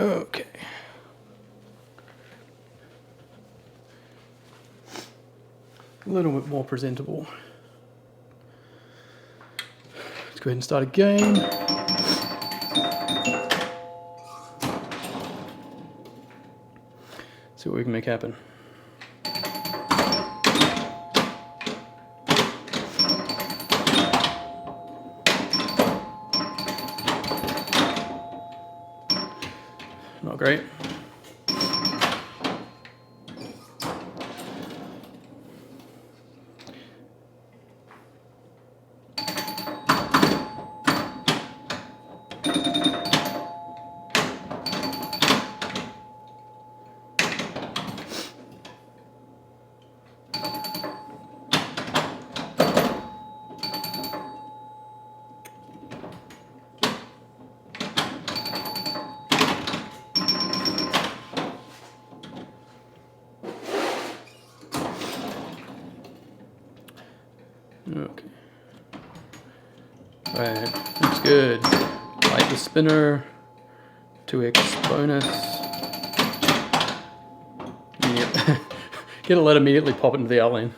Okay. A little bit more presentable. Let's go ahead and start a game. See what we can make happen. Not great. Okay. Right, looks good. Light the spinner. 2x bonus. Get a lead immediately, pop it into the outlane.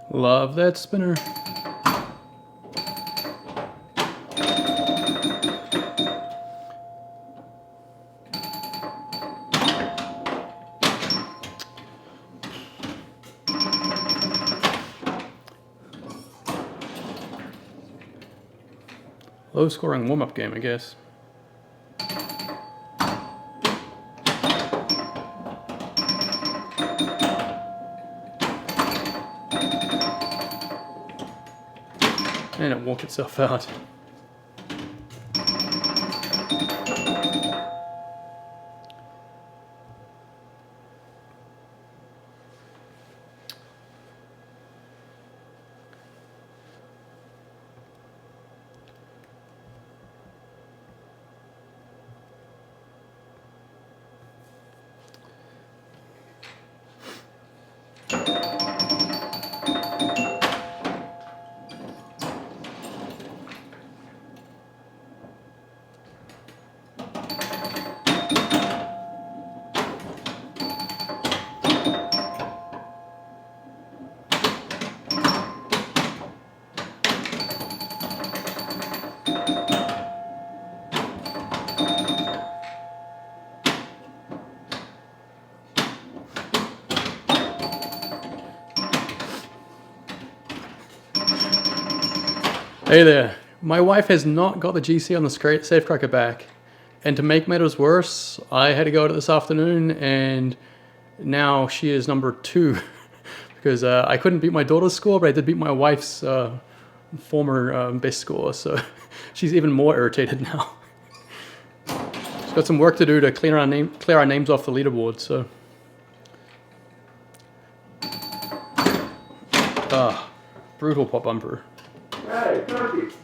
Love that spinner. Low scoring warm-up game, I guess. And it walked itself out. Hey there. My wife has not got the GC on the safecracker back. And to make matters worse, I had to go at it this afternoon, and now she is number 2. Because I couldn't beat my daughter's score, but I did beat my wife's former best score, so she's even more irritated now. She's got some work to do to clear our names off the leaderboard, so. Brutal pop bumper. Hey, turkey!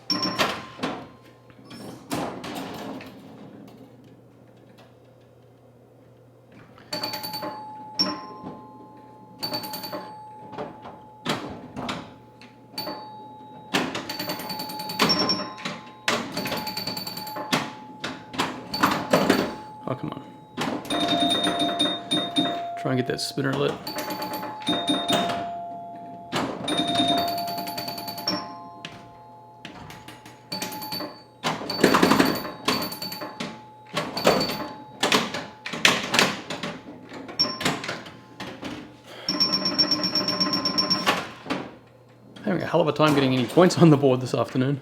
Oh, come on. Try and get that spinner lit. Having a hell of a time getting any points on the board this afternoon.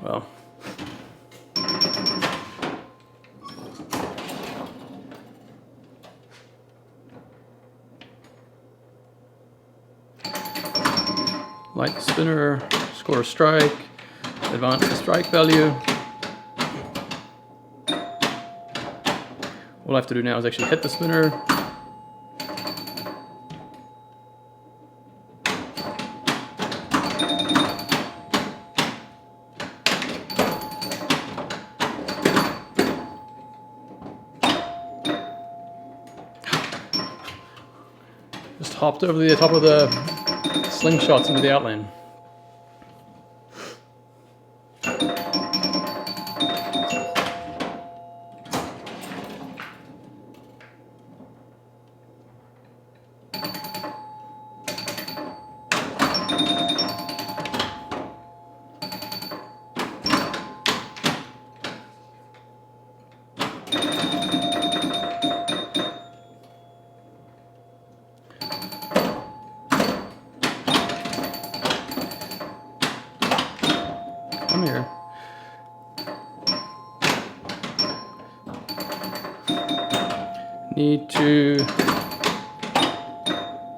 Well. Light the spinner, score a strike, advance the strike value. All I have to do now is actually hit the spinner. Just hopped over the top of the slingshots into the outline. Come here. Need to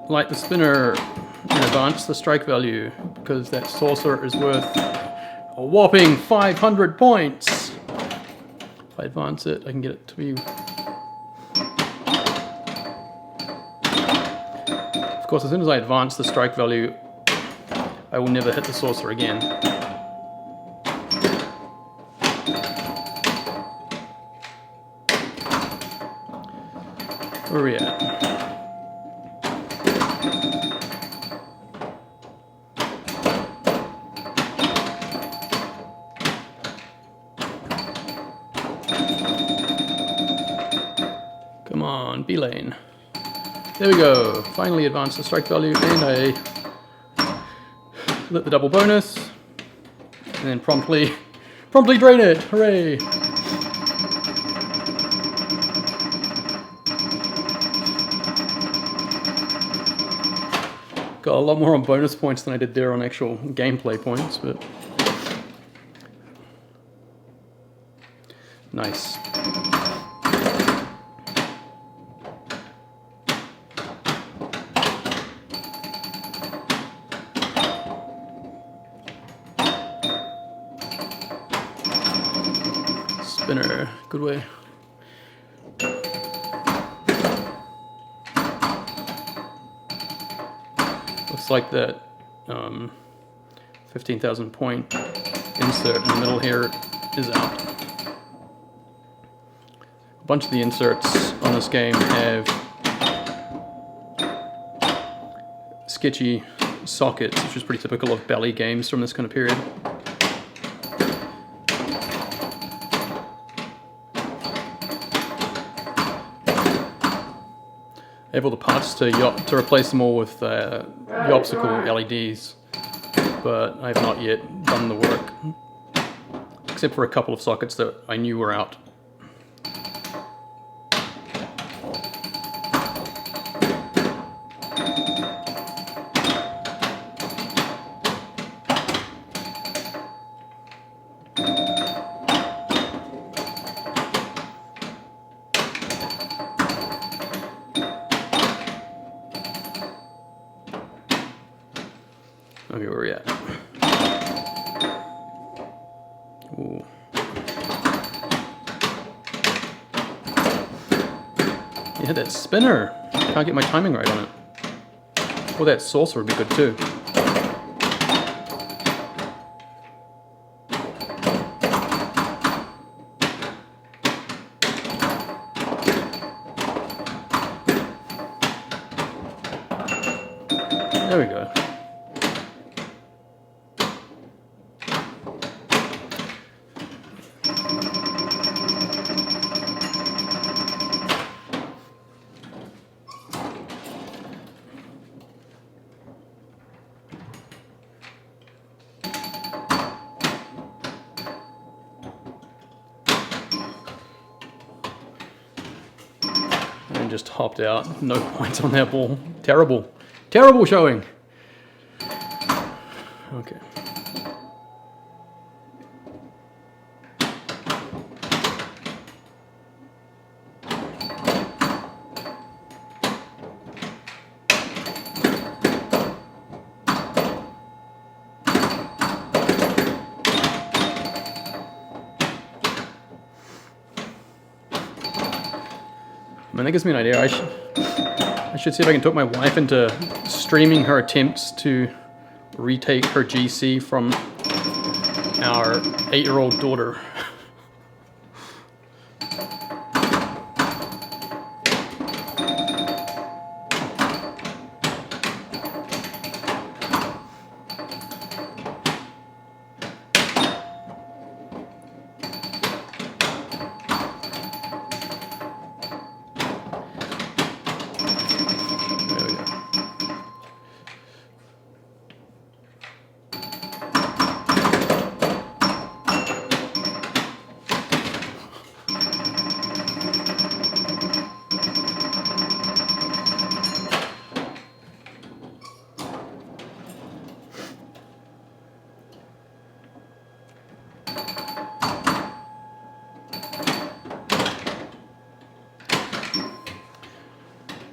light the spinner and advance the strike value because that saucer is worth a whopping 500 points. If I advance it, I can get it to be... Of course, as soon as I advance the strike value, I will never hit the saucer again. Where are we at? Come on, B lane. There we go. Finally advanced the strike value, and I lit the double bonus, and then promptly drain it. Hooray! Got a lot more on bonus points than I did there on actual gameplay points, but nice. Spinner, good way. Looks like that 15,000 point insert in the middle here is out. A bunch of the inserts on this game have sketchy sockets, which is pretty typical of Bally games from this kind of period. I have all the parts to replace them all with the obstacle LEDs, but I have not yet done the work, except for a couple of sockets that I knew were out. Okay, where are we at? Ooh. Yeah, that spinner. Can't get my timing right on it. Oh, that saucer would be good too. There we go. And just hopped out. No points on that ball. Terrible. Terrible showing. Okay. mean, that gives me an idea. I should see if I can talk my wife into streaming her attempts to retake her GC from our 8-year-old daughter.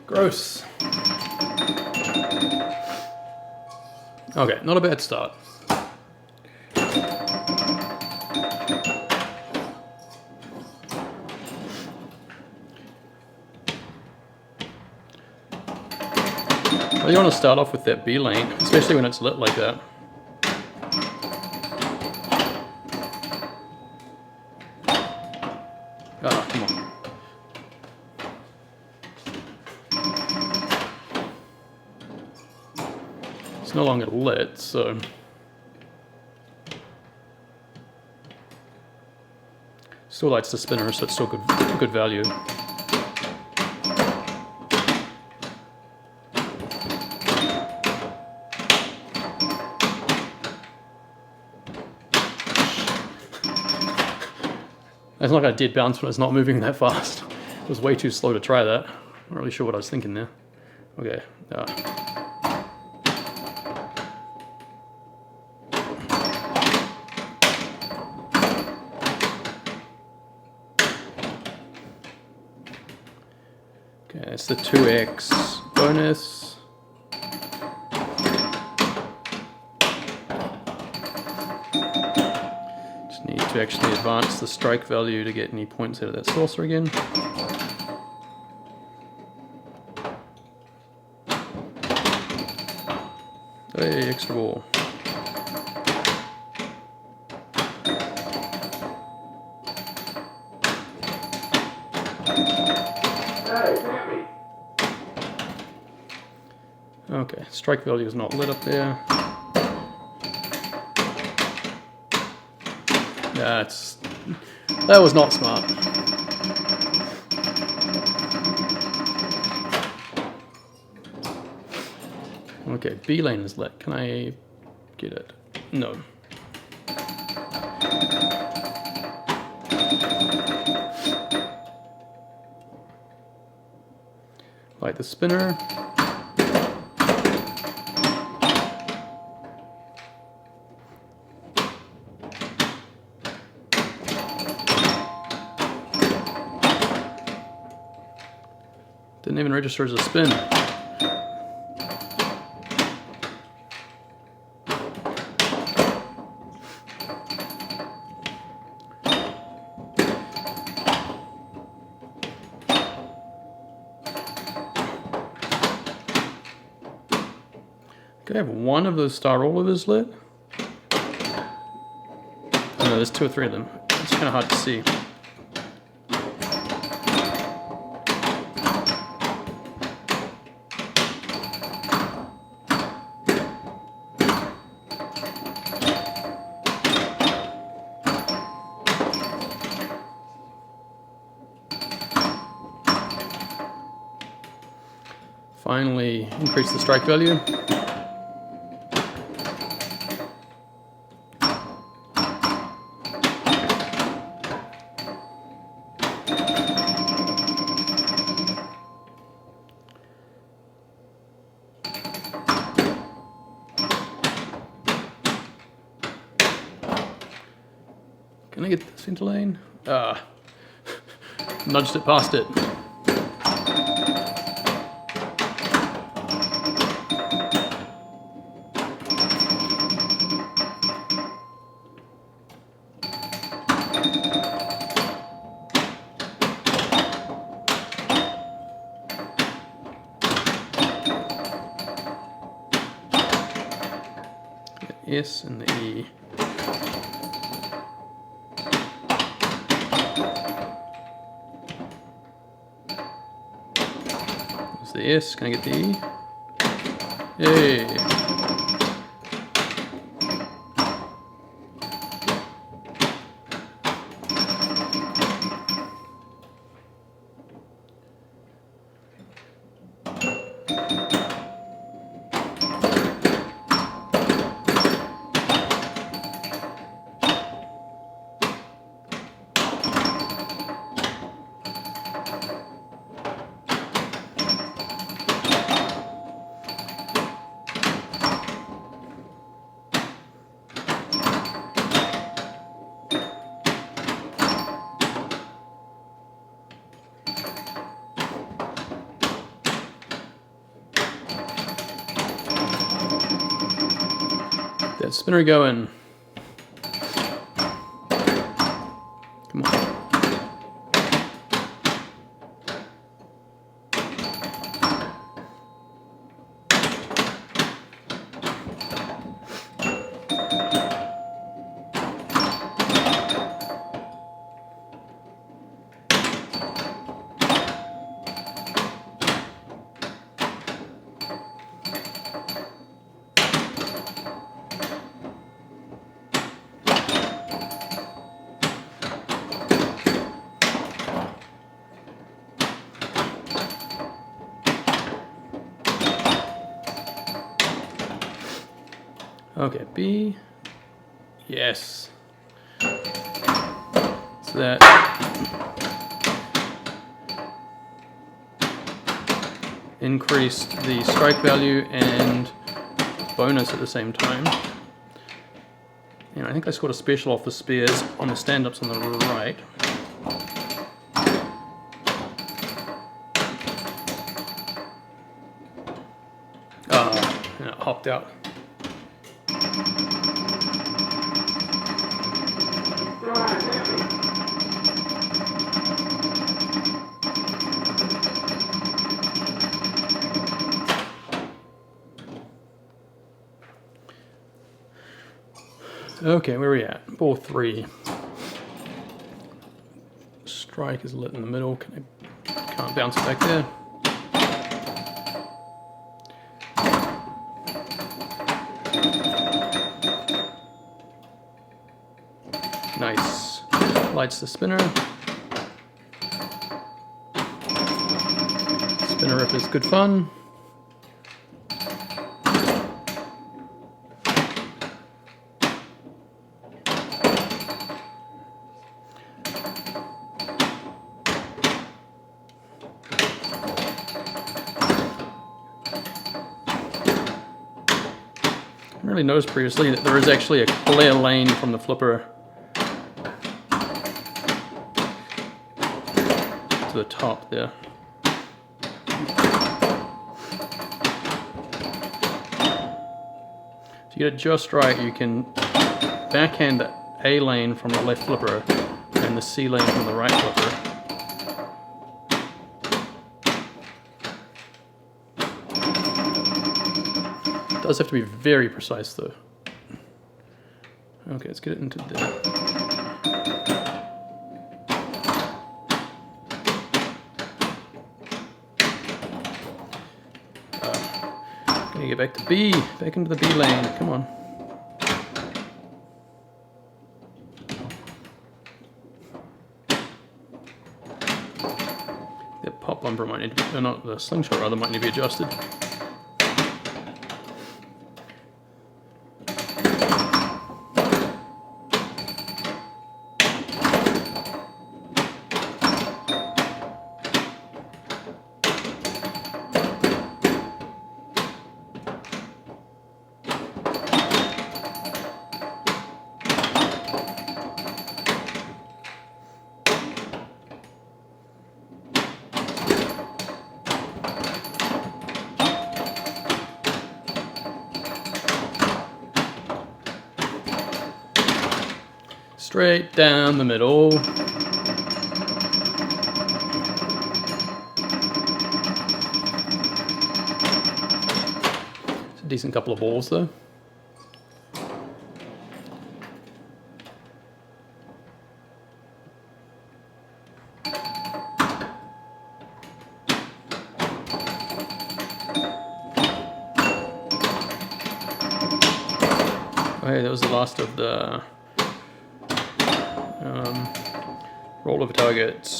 Gross. Okay, not a bad start. Well, you want to start off with that B lane, especially when it's lit like that. Ah, come on. It's no longer lit, so still lights the spinner, so it's still good value. It's not going to dead bounce when it's not moving that fast. It was way too slow to try that. Not really sure what I was thinking there. Okay. Okay, it's the 2x bonus. Need to actually advance the strike value to get any points out of that saucer again. Hey, extra ball. Hey, Sammy. Okay, strike value is not lit up there. Yeah, that was not smart. Okay, B lane is lit. Can I get it? No. Light the spinner. Didn't even register as a spin. Could I have one of those star rollovers lit? Oh, no, there's 2 or 3 of them. It's kind of hard to see. Finally increase the strike value. Can I get this into lane? Nudged it past it. S and the E. There's the S. Can I get the E? Yay! That spinner going. Come on. Okay, B. Yes. So that increased the strike value and bonus at the same time. And I think I scored a special off the spares on the stand-ups on the right. And it hopped out. Okay, where are we at? Ball 3. Strike is lit in the middle. Can't bounce it back there. Nice. Lights the spinner. Spinner rip is good fun. I really noticed previously that there is actually a clear lane from the flipper to the top there. To get it just right, you can backhand the A lane from the left flipper and the C lane from the right flipper. It does have to be very precise though. Okay, let's get it into there. Gonna get back to B, back into the B lane, come on. The pop bumper might need to be, not the slingshot rather, might need to be adjusted. Straight down the middle. It's a decent couple of balls though. Okay, that was the last of the rollover targets.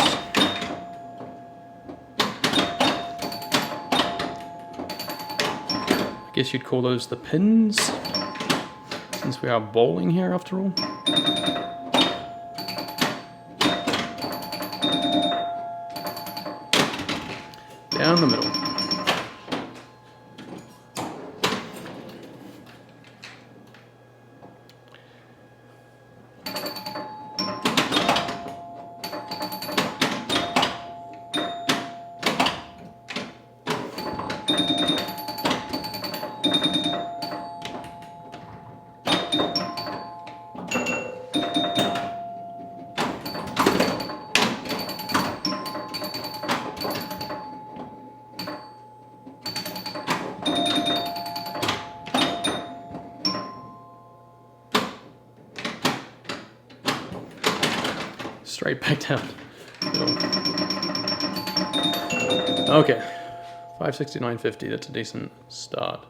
I guess you'd call those the pins, since we are bowling here after all. Down the middle. Straight back down. Middle. Okay, 569.50. That's a decent start.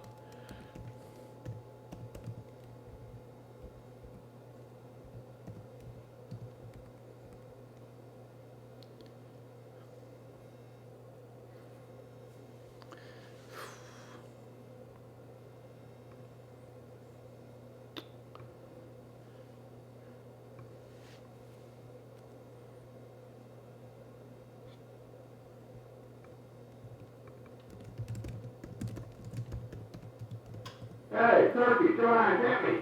Hey, Turkey, come on, get me.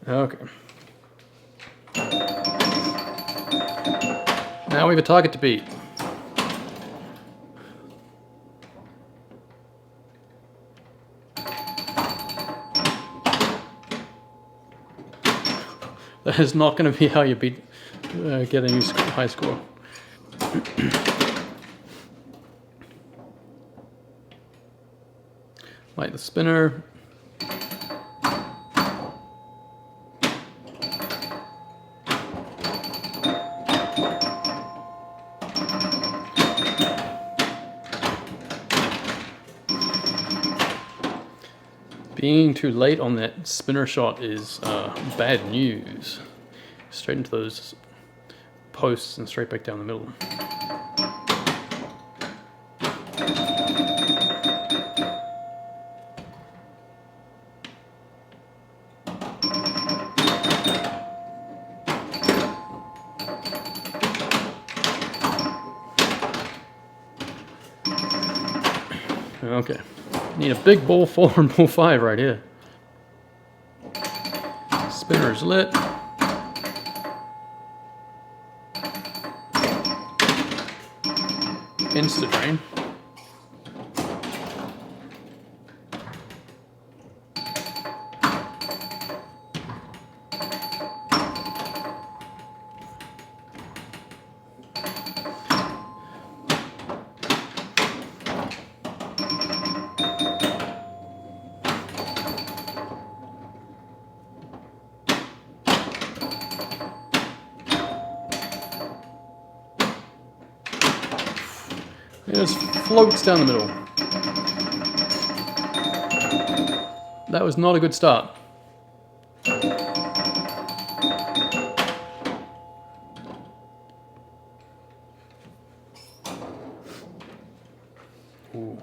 Okay. Now we have a target to beat. That is not going to be how you beat, get a new high score. Light the spinner. Being too late on that spinner shot is bad news. Straight into those posts and straight back down the middle. Okay. Need a big ball 4 and ball 5 right here. Spinner's lit. Insta drain. It just floats down the middle. That was not a good start. Ooh.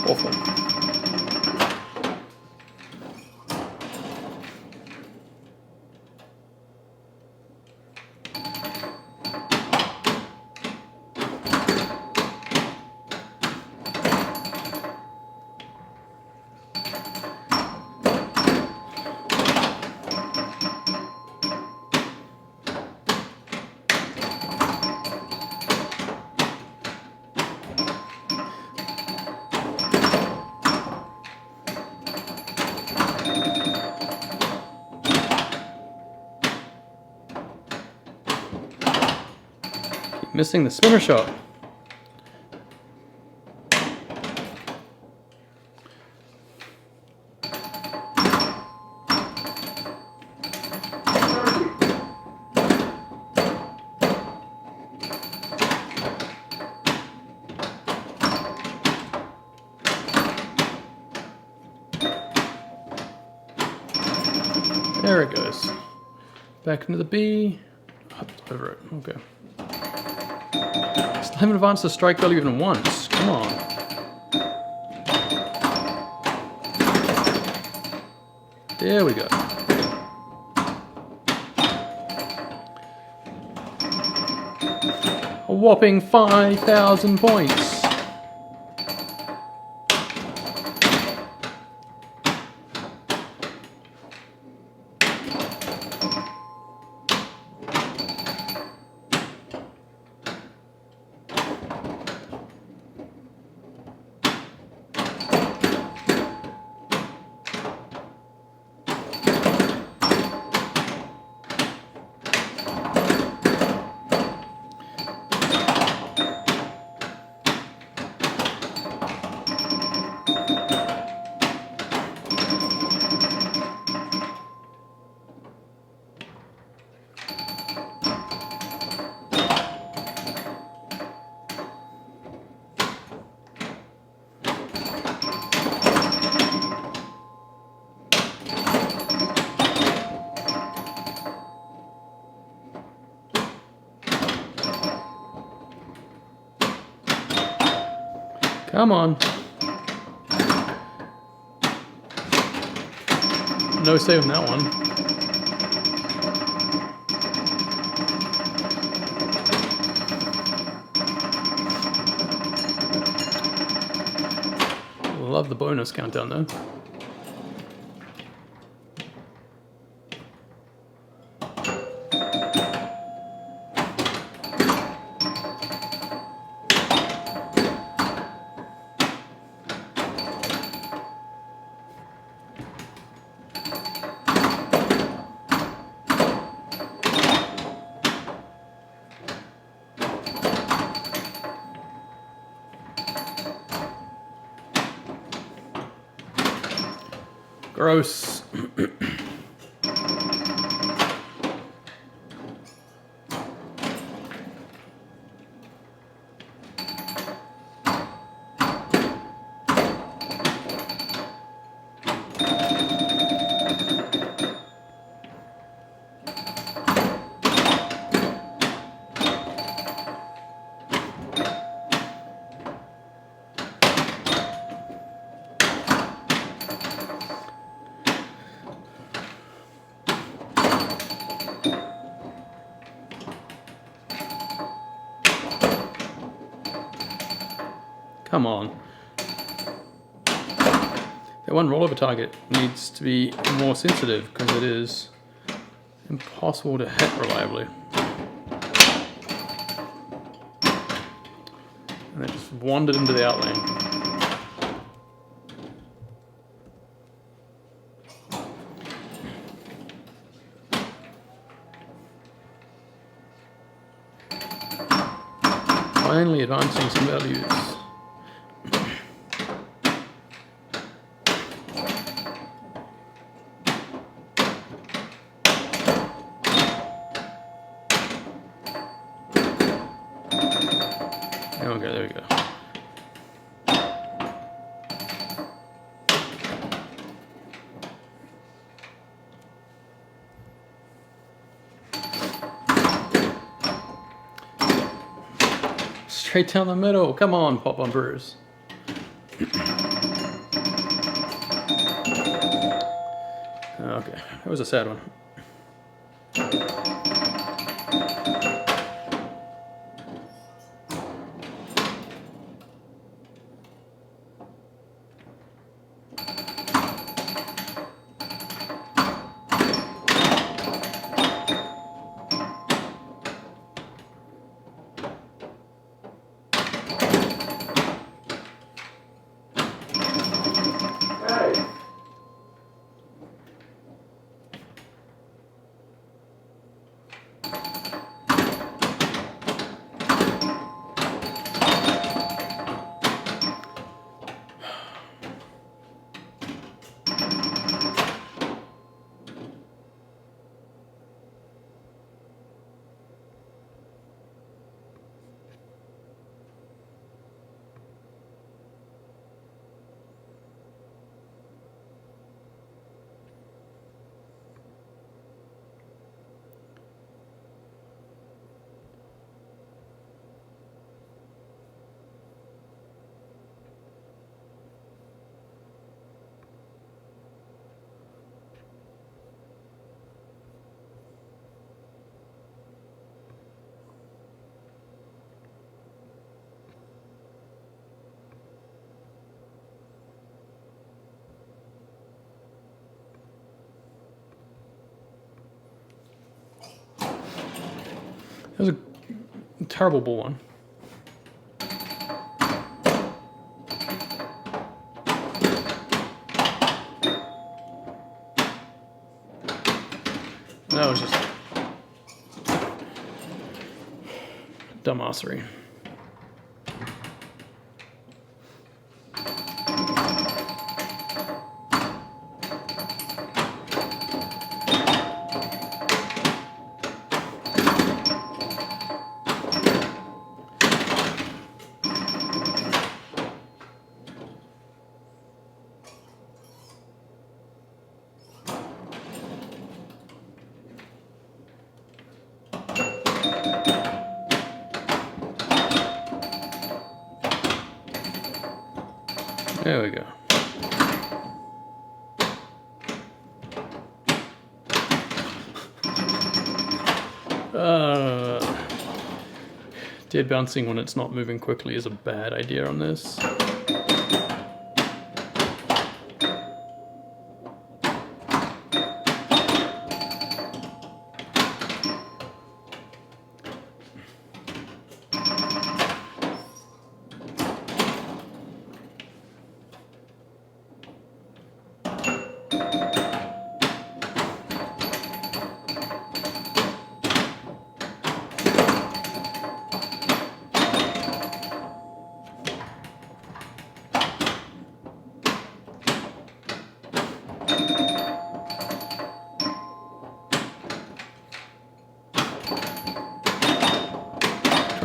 Awful. Missing the spinner shot. There it goes. Back into the B. Up over it. Okay. Still haven't advanced the strike value even once. Come on. There we go. A whopping 5,000 points. Come on. No saving that one. Love the bonus countdown though. Gross. Come on. That one rollover target needs to be more sensitive because it is impossible to hit reliably. And they just wandered into the outlane. Finally advancing some values. Okay, there we go. Straight down the middle. Come on, pop bumpers. Okay, that was a sad one. Hey! That was a terrible one. That was just dumbassery. There we go. Dead bouncing when it's not moving quickly is a bad idea on this.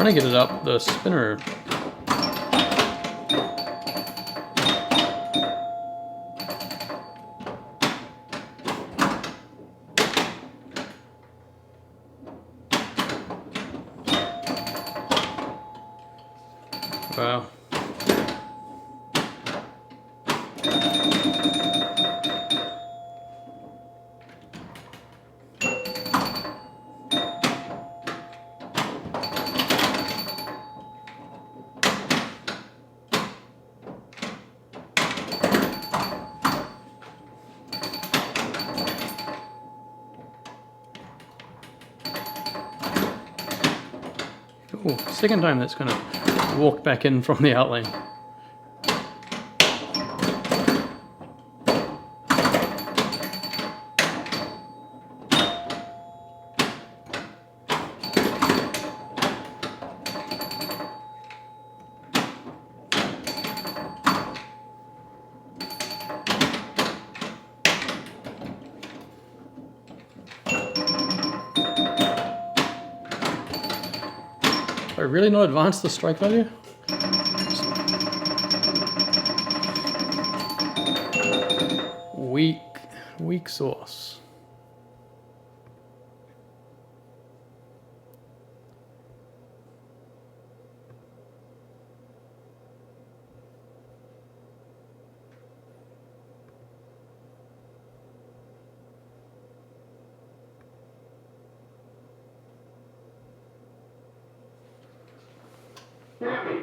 Trying to get it up the spinner. Wow. Ooh, second time that's kind of walked back in from the outline. I really not advance the strike value? Weak sauce. Hit me.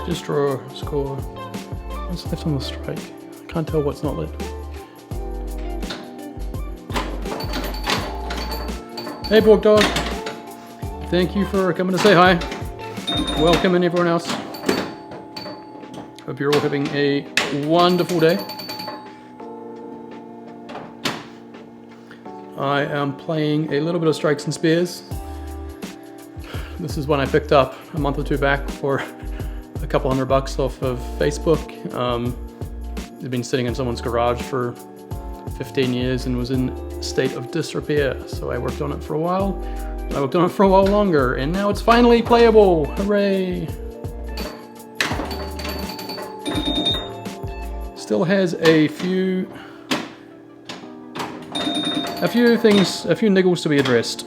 Just draw a score. What's left on the strike? I can't tell what's not lit. Hey, Borg Dog. Thank you for coming to say hi. Welcome, and everyone else. Hope you're all having a wonderful day. I am playing a little bit of Strikes and Spares. This is one I picked up a month or two back for a couple $100 off of Facebook. It's been sitting in someone's garage for 15 years and was in a state of disrepair. So I worked on it for a while. I worked on it for a while longer, and now it's finally playable. Hooray! Still has a few things, a few niggles to be addressed.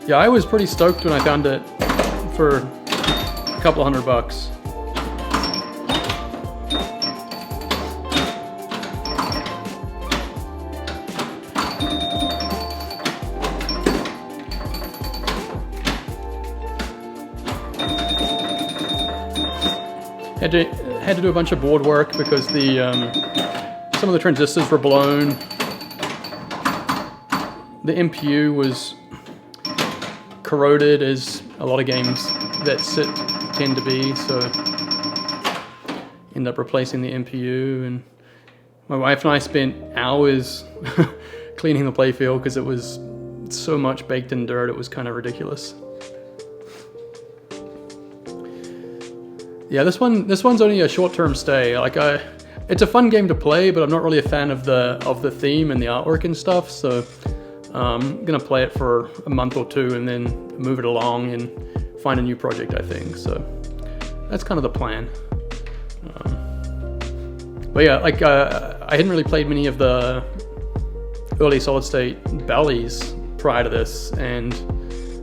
Yeah, I was pretty stoked when I found it for a couple $100. Had to do a bunch of board work because the some of the transistors were blown. The MPU was corroded, as a lot of games that sit tend to be, so end up replacing the MPU. And my wife and I spent hours cleaning the playfield because it was so much baked in dirt, it was kind of ridiculous. Yeah, this one's only a short-term stay. Like it's a fun game to play, but I'm not really a fan of the theme and the artwork and stuff. So I'm gonna play it for a month or two and then move it along and find a new project, I think. So that's kind of the plan. But yeah, like I hadn't really played many of the early solid-state Ballys prior to this, and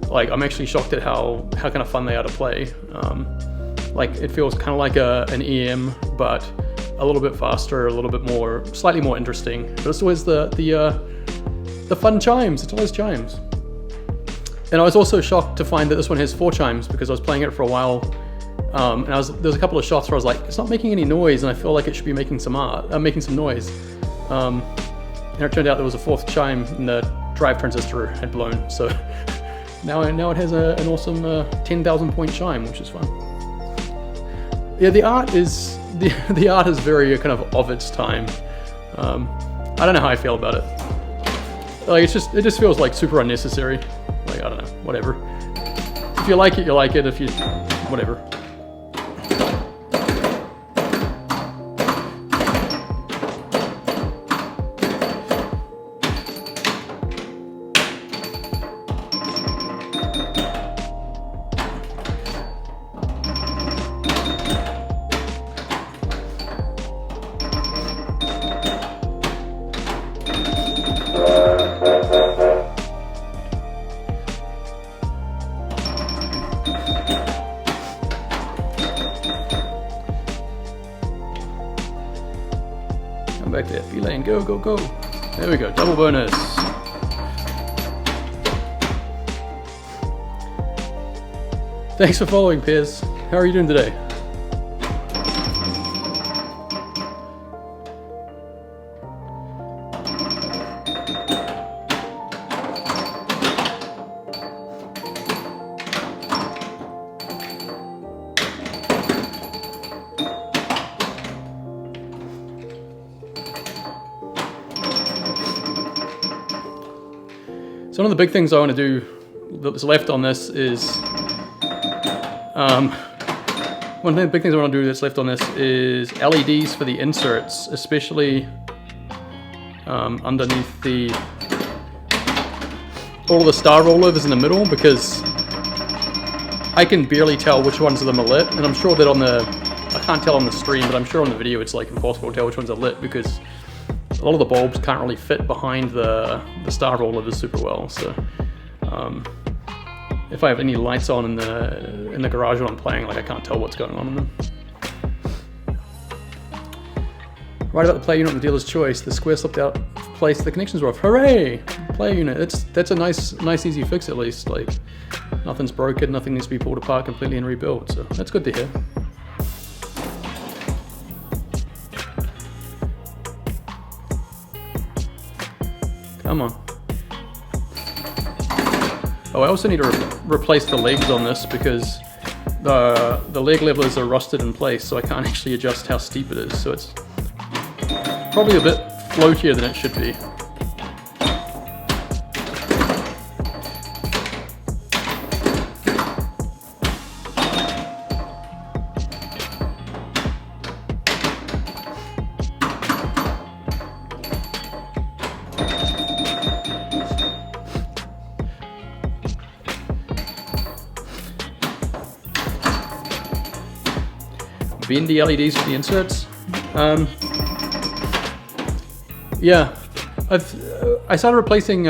like I'm actually shocked at how kind of fun they are to play. Like it feels kind of like an EM, but a little bit faster, a little bit more, slightly more interesting. But it's always the fun chimes. It's always chimes. And I was also shocked to find that this one has 4 chimes because I was playing it for a while, and there's a couple of shots where I was like, it's not making any noise, and I feel like it should be making some noise. And it turned out there was a 4th chime, and the drive transistor had blown. So now it has an awesome 10,000 point chime, which is fun. Yeah, the art is very kind of its time. I don't know how I feel about it. Like it just feels like super unnecessary. Like I don't know, whatever. If you like it, you like it. If you, whatever. Back there, B-lane, go, go, go. There we go, double bonus. Thanks for following, Piers. How are you doing today? So one of the big things I want to do that's left on this is one of the big things I want to do that's left on this is LEDs for the inserts, especially underneath all of the star rollovers in the middle, because I can barely tell which ones of them are lit, and I'm sure that I can't tell on the stream, but I'm sure on the video it's like impossible to tell which ones are lit because a lot of the bulbs can't really fit behind the star rollovers super well. So if I have any lights on in the garage when I'm playing, like I can't tell what's going on in them. Right about the play unit on the dealer's choice, the square slipped out of place, the connections were off. Hooray! Play unit. That's a nice easy fix at least. Like nothing's broken, nothing needs to be pulled apart completely and rebuilt. So that's good to hear. Come on. Oh, I also need to replace the legs on this because the leg levelers are rusted in place, so I can't actually adjust how steep it is. So it's probably a bit floatier than it should be. Bendy LEDs for the inserts. Yeah, I started replacing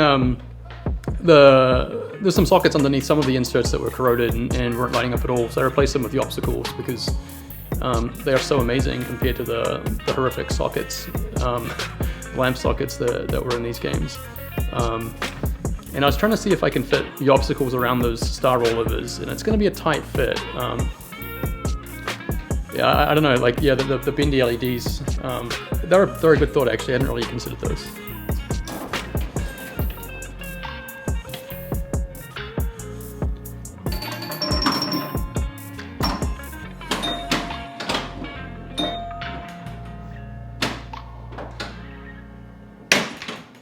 there's some sockets underneath some of the inserts that were corroded and weren't lighting up at all, so I replaced them with the obstacles because they are so amazing compared to the horrific sockets, lamp sockets that were in these games. And I was trying to see if I can fit the obstacles around those star rollovers, and it's going to be a tight fit. Yeah, I don't know, like, yeah, the bendy LEDs, they're a good thought actually, I hadn't really considered those.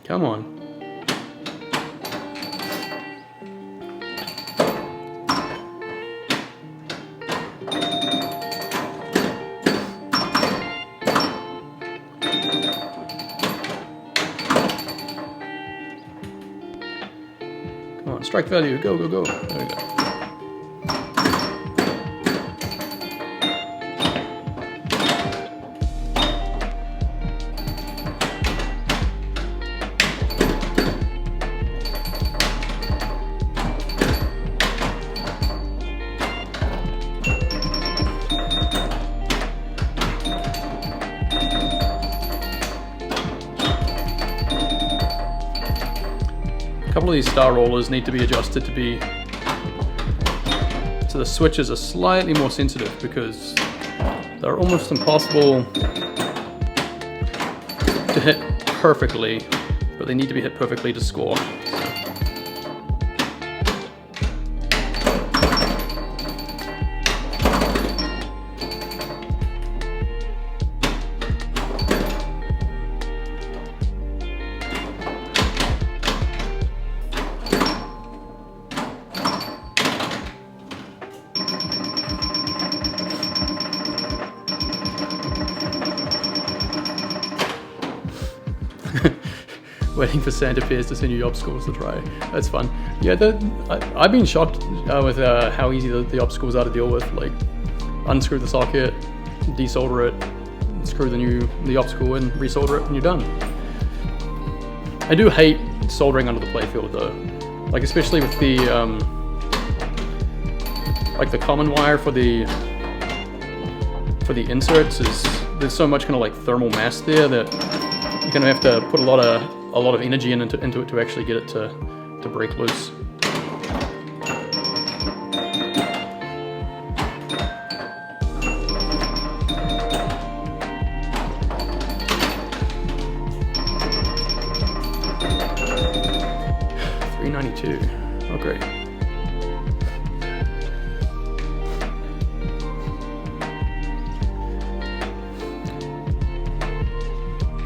Come on. Strike value, go, go, go. There we go. A couple of these star rollers need to be adjusted to be so the switches are slightly more sensitive because they're almost impossible to hit perfectly, but they need to be hit perfectly to score. Waiting for Santa Piers to send you obstacles to try. That's fun. Yeah, I've been shocked with how easy the obstacles are to deal with. Like, unscrew the socket, desolder it, screw the obstacle in, resolder it, and you're done. I do hate soldering under the playfield though. Like, especially with the like the common wire for the inserts there's so much kind of like thermal mass there that you're gonna have to put a lot of energy into it to actually get it to break loose.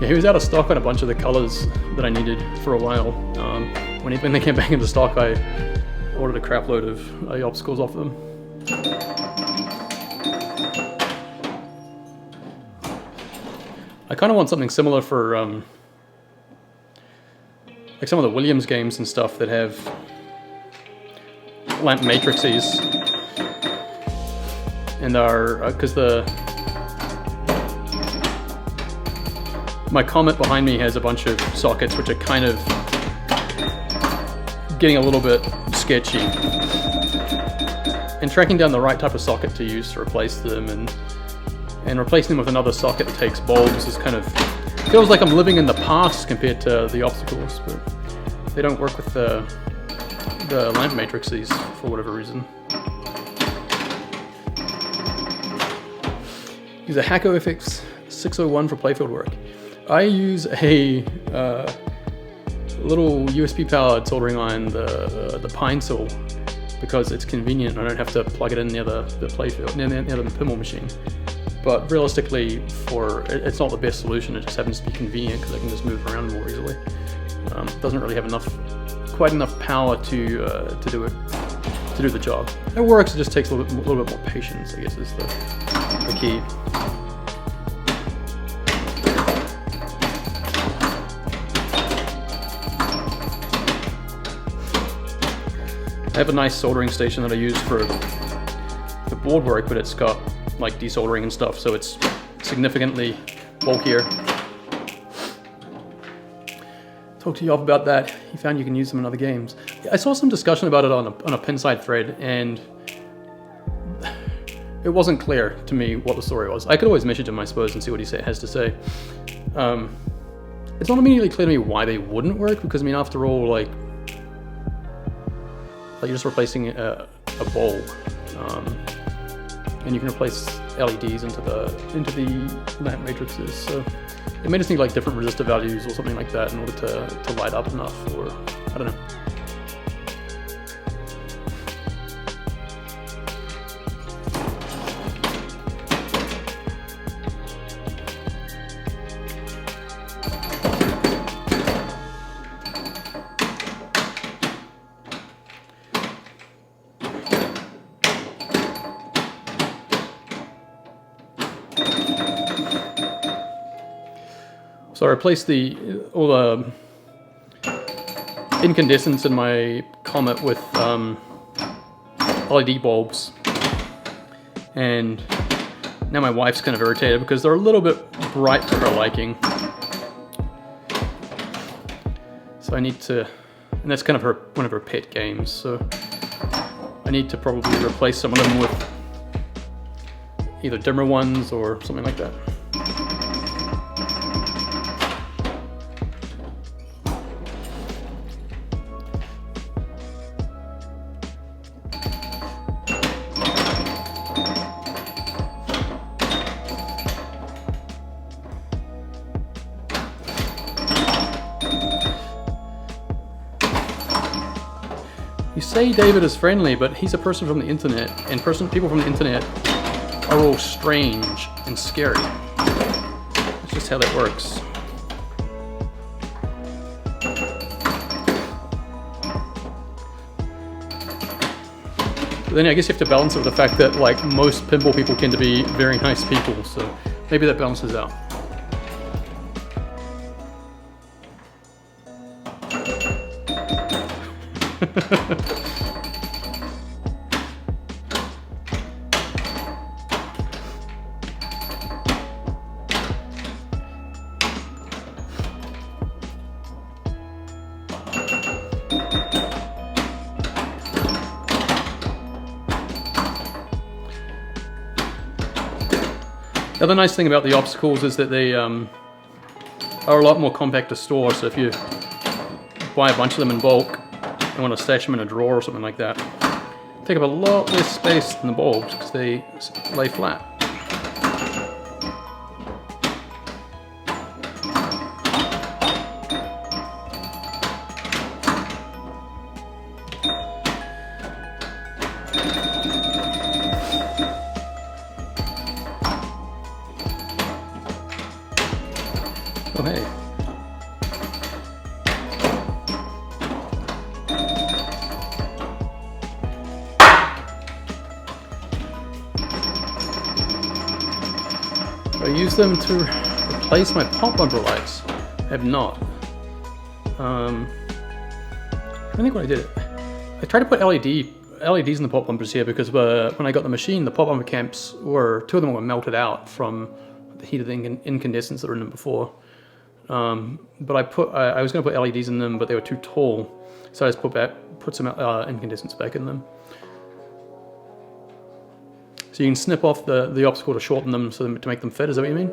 Yeah, he was out of stock on a bunch of the colors that I needed for a while. When they came back into stock, I ordered a crap load of obstacles off them. I kind of want something similar for like some of the Williams games and stuff that have lamp matrices, and are because my Comet behind me has a bunch of sockets which are kind of getting a little bit sketchy, and tracking down the right type of socket to use to replace them and replacing them with another socket that takes bulbs is kind of feels like I'm living in the past compared to the obstacles, but they don't work with the lamp matrices for whatever reason. Use a Hacko FX 601 for playfield work. I use a little USB powered soldering iron, the pine saw, because it's convenient. I don't have to plug it in near the playfield, near the pinball machine. But realistically, it's not the best solution. It just happens to be convenient because I can just move around more easily. Doesn't really have quite enough power to do the job. It works. It just takes a little bit more patience, I guess, is the key. I have a nice soldering station that I use for the board work, but it's got like desoldering and stuff, so it's significantly bulkier. Talked to Yob about that. He found you can use them in other games. I saw some discussion about it on a Pinside thread, and it wasn't clear to me what the story was. I could always message him, I suppose, and see what he has to say. It's not immediately clear to me why they wouldn't work, because I mean, after all, like you're just replacing a bulb, and you can replace LEDs into the lamp matrices. So it may just need like different resistor values or something like that in order to light up enough, or I don't know. So I replaced all the incandescents in my Comet with LED bulbs, and now my wife's kind of irritated because they're a little bit bright for her liking. So I need to, and that's kind of one of her pet games, so I need to probably replace some of them with either dimmer ones or something like that. You say David is friendly, but he's a person from the internet, and people from the internet are all strange and scary. That's just how that works. But then I guess you have to balance it with the fact that like most pinball people tend to be very nice people, so maybe that balances out. The other nice thing about the obstacles is that they are a lot more compact to store, so if you buy a bunch of them in bulk and want to stash them in a drawer or something like that, take up a lot less space than the bulbs because they lay flat. Oh I use them to replace my pop bumper lights. I have not. I think when I did it, I tried to put LEDs in the pop bumpers here because when I got the machine, the pop bumper camps two of them were melted out from the heat of the incandescents that were in them before. But I was going to put LEDs in them, but they were too tall, so I just put some incandescents back in them. So you can snip off the obstacle to shorten them, to make them fit. Is that what you mean?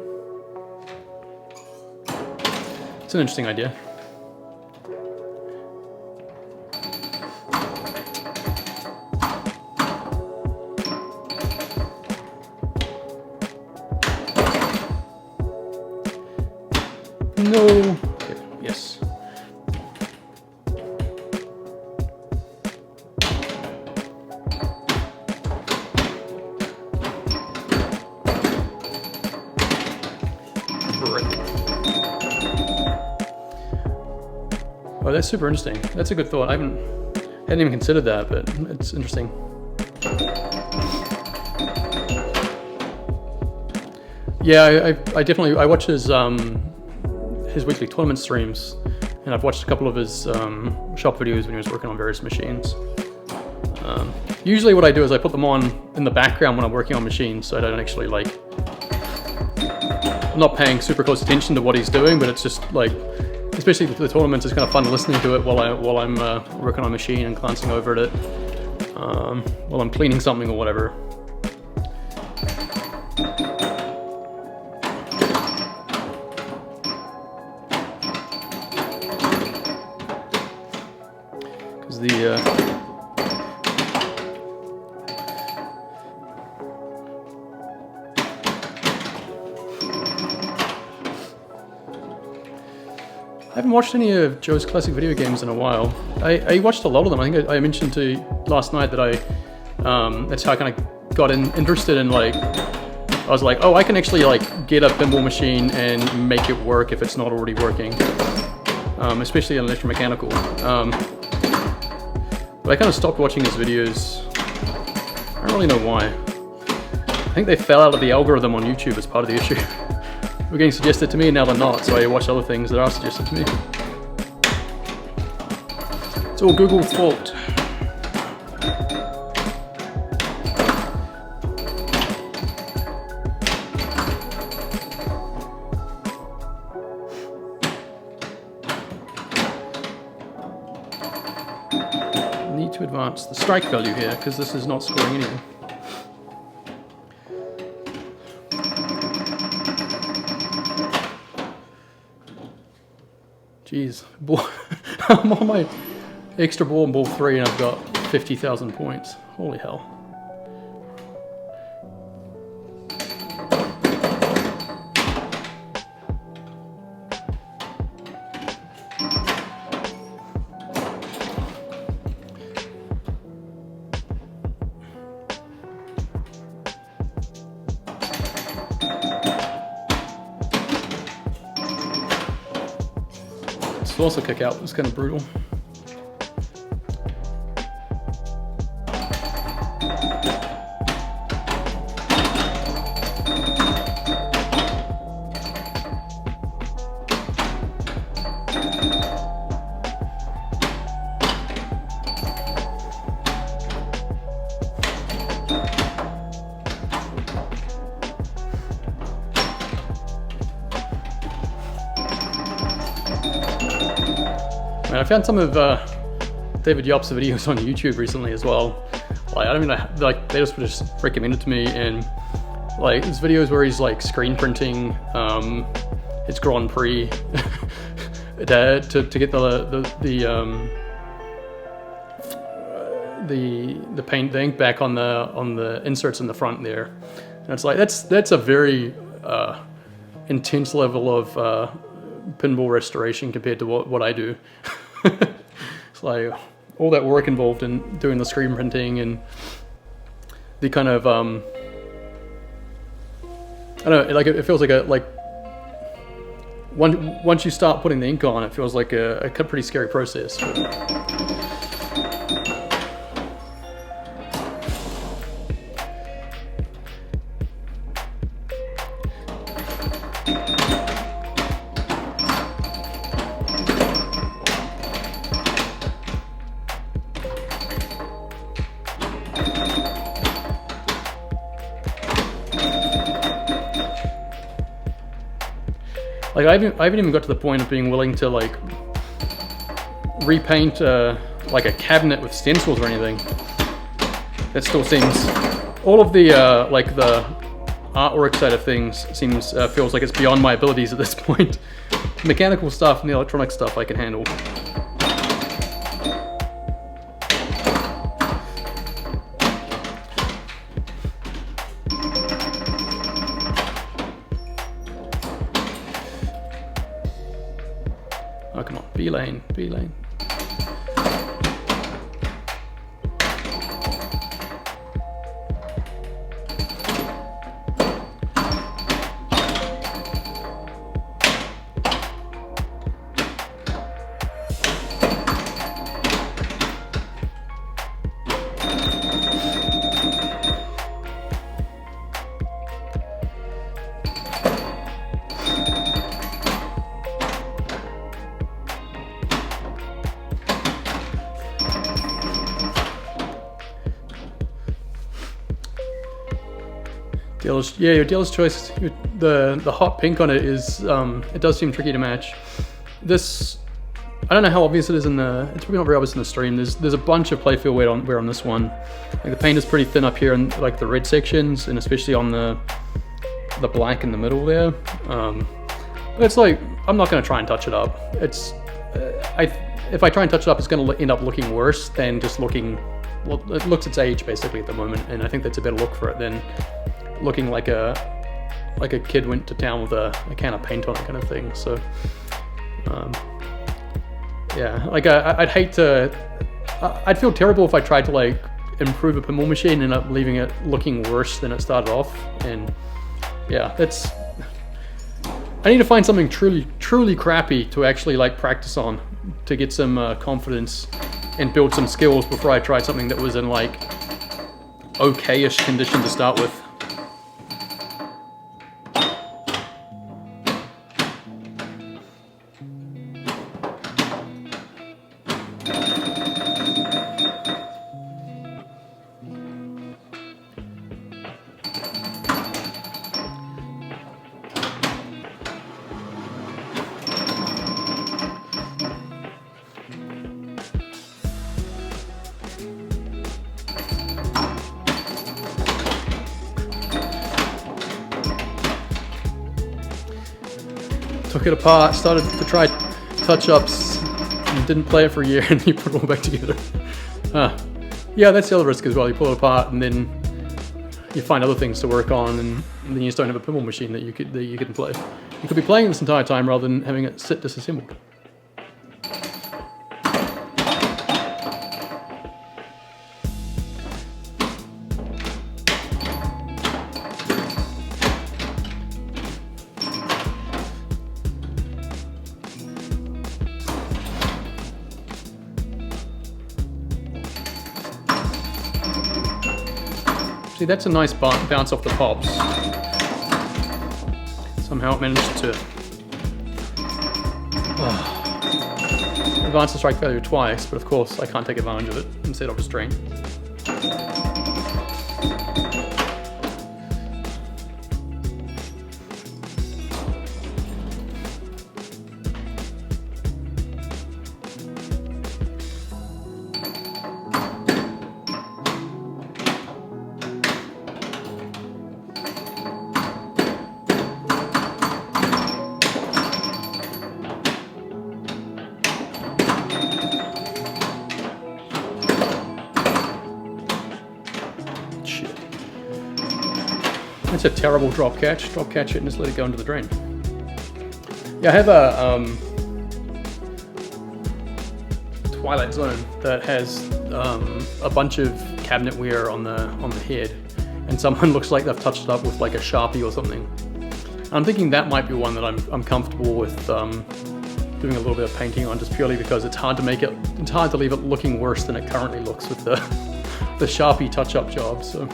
It's an interesting idea. No. Okay. Yes. Oh, that's super interesting. That's a good thought. I hadn't even considered that, but it's interesting. Yeah, I definitely watch his weekly tournament streams, and I've watched a couple of his shop videos when he was working on various machines. Usually what I do is I put them on in the background when I'm working on machines, so I don't actually I'm not paying super close attention to what he's doing, but it's just especially the tournaments, it's kind of fun listening to it while I'm working on a machine and glancing over at it while I'm cleaning something or whatever. I haven't watched any of Joe's classic video games in a while. I watched a lot of them. I think I mentioned to you last night that that's how I kind of got interested in I was like, oh, I can actually get a pinball machine and make it work if it's not already working, especially an electromechanical. But I kind of stopped watching his videos. I don't really know why. I think they fell out of the algorithm on YouTube as part of the issue. We're getting suggested to me and now they're not, so I watch other things that are suggested to me. It's all Google's fault. Need to advance the strike value here because this is not scoring anything. Jeez, I'm on my extra ball and ball 3 and I've got 50,000 points. Holy hell. Also kick out was kind of brutal. I found some of David Yop's videos on YouTube recently as well. I don't even know, they just recommended to me, and his videos where he's screen printing his Grand Prix to get the paint, the ink back on the inserts in the front there, and it's that's a very intense level of pinball restoration compared to what I do. It's all that work involved in doing the screen printing and the kind of I don't know, it feels once you start putting the ink on, it feels like a pretty scary process. Like I haven't even got to the point of being willing to like repaint like a cabinet with stencils or anything. That still seems, all of the like the artwork side of things seems feels like it's beyond my abilities at this point. Mechanical stuff and the electronic stuff I can handle. Oh, come on, B lane, B lane. Your dealer's choice. The hot pink on it is it does seem tricky to match. This, I don't know how obvious it is in the. It's probably not very obvious in the stream. There's a bunch of playfield wear on this one. Like the paint is pretty thin up here in like the red sections, and especially on the black in the middle there. But it's like I'm not going to try and touch it up. It's if I try and touch it up, it's going to end up looking worse than just looking. Well, it looks its age basically at the moment, and I think that's a better look for it than looking like a kid went to town with a can of paint on it kind of thing. So yeah, like I'd hate to, I'd feel terrible if I tried to like improve a pinball machine and end up leaving it looking worse than it started off. And yeah, that's, I need to find something truly crappy to actually like practice on to get some confidence and build some skills before I try something that was in like okay-ish condition to start with. Took it apart, started to try touch-ups, and didn't play it for a year, and you put it all back together. Yeah, that's the other risk as well. You pull it apart, and then you find other things to work on, and then you just don't have a pinball machine that you can play. You could be playing this entire time rather than having it sit disassembled. See, that's a nice bounce off the pops. Somehow it managed to advance the strike value twice, but of course I can't take advantage of it instead of restraint. It's a terrible drop catch. Drop catch it and just let it go into the drain. Yeah, I have a Twilight Zone that has a bunch of cabinet wear on the head, and someone looks like they've touched it up with like a Sharpie or something. I'm thinking that might be one that I'm comfortable with doing a little bit of painting on, just purely because it's hard to leave it looking worse than it currently looks with the Sharpie touch-up job. So.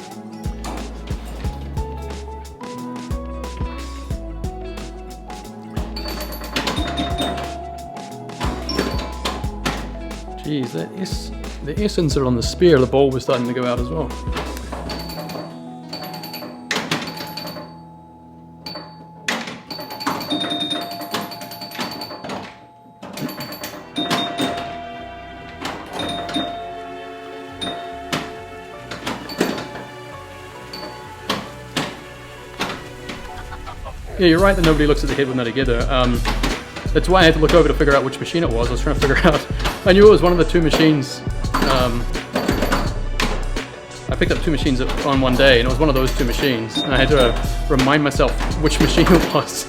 Geez, the essence on the spear, the ball was starting to go out as well. Yeah, you're right that nobody looks at the head when they're together. That's why I had to look over to figure out which machine it was. I was trying to figure out. I knew it was one of the two machines. I picked up two machines on one day, and it was one of those two machines. And I had to remind myself which machine it was.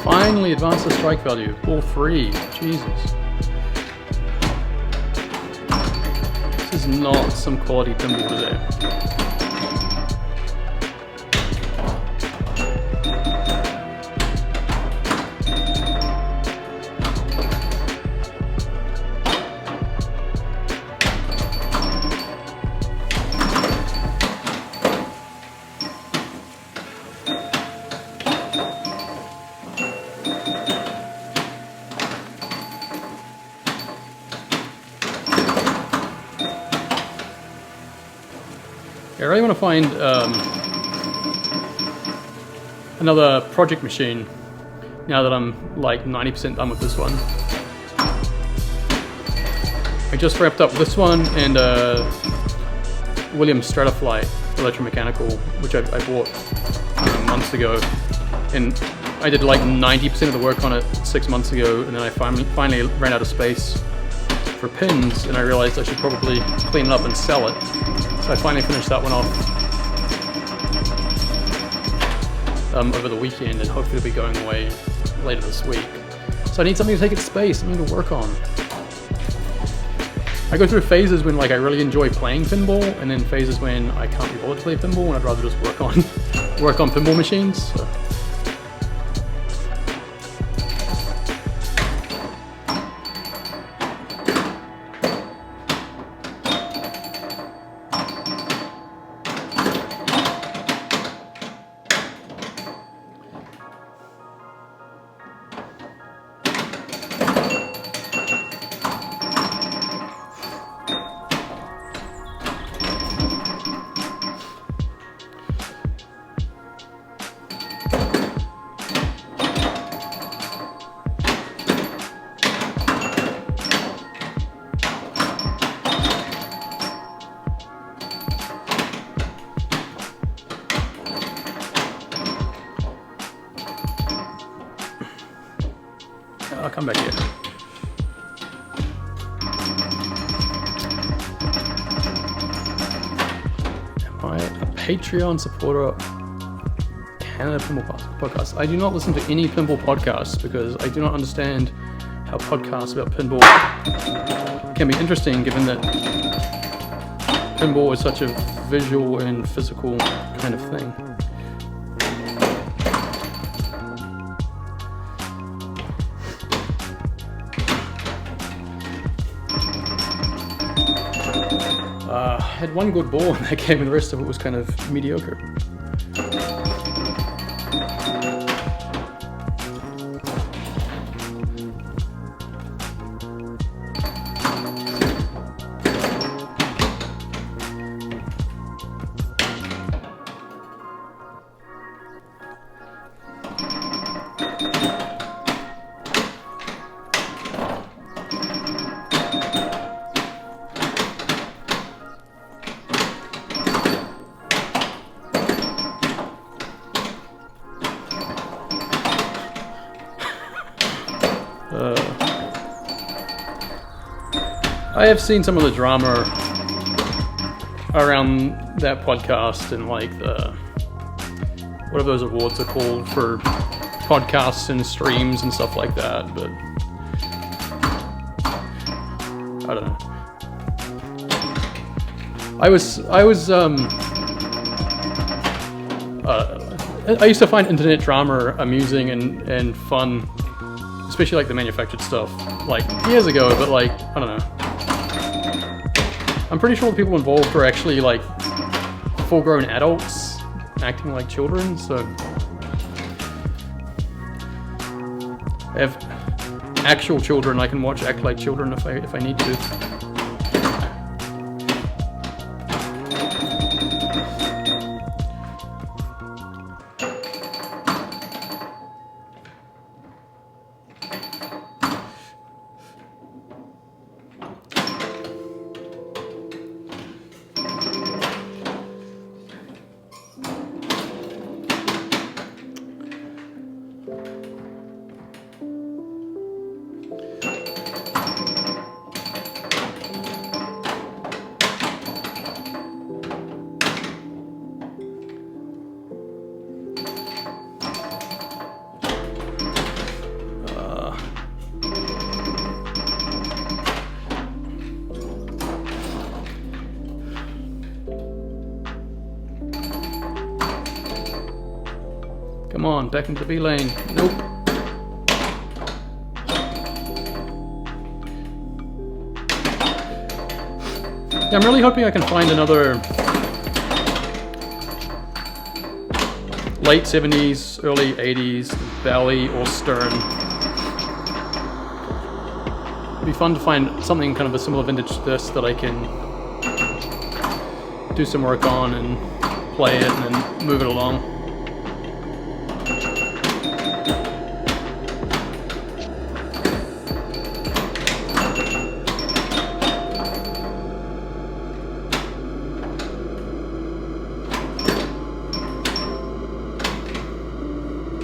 Finally advanced the strike value. Ball 3. Jesus. This is not some quality pinball today. I really want to find another project machine now that I'm like 90% done with this one. I just wrapped up this one and Williams Strataflight electromechanical, which I bought months ago, and I did like 90% of the work on it 6 months ago, and then I finally ran out of space for pins, and I realized I should probably clean it up and sell it. So I finally finished that one off over the weekend, and hopefully it'll be going away later this week. So I need something to take its space, something to work on. I go through phases when like I really enjoy playing pinball, and then phases when I can't be bothered to play pinball, and I'd rather just work on pinball machines. So. I'll come back here. Am I a Patreon supporter of Canada Pinball Podcast? I do not listen to any pinball podcasts because I do not understand how podcasts about pinball can be interesting, given that pinball is such a visual and physical kind of thing. I had one good ball in that game and the rest of it was kind of mediocre. I have seen some of the drama around that podcast and like the whatever those awards are called for podcasts and streams and stuff like that, but I don't know. I used to find internet drama amusing and fun, especially like the manufactured stuff, like years ago. But like, I don't know. I'm pretty sure the people involved were actually like full-grown adults acting like children. So I have actual children I can watch act like children if I need to. Come on, back into the B lane. Nope. Yeah, I'm really hoping I can find another late 70s, early 80s Bally or Stern. It'd be fun to find something kind of a similar vintage to this that I can do some work on and play it and then move it along.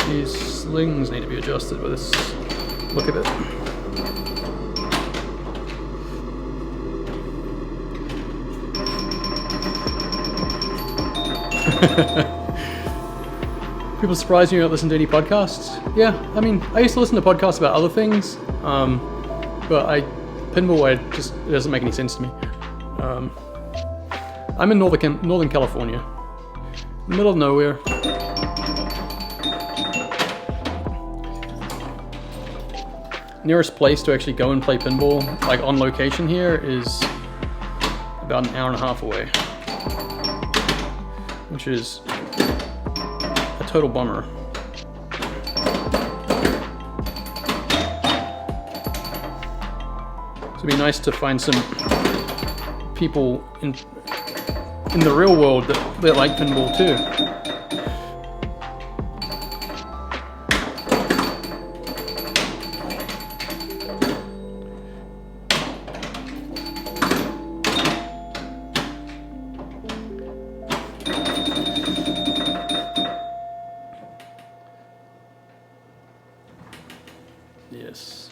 These slings need to be adjusted with this look at it. People surprise me you don't listen to any podcasts. Yeah, I mean, I used to listen to podcasts about other things, but pinball, it doesn't make any sense to me. I'm in Northern California, middle of nowhere. Nearest place to actually go and play pinball, like on location here, is about an hour and a half away, which is a total bummer. So it'd be nice to find some people in the real world that like pinball too. Yes.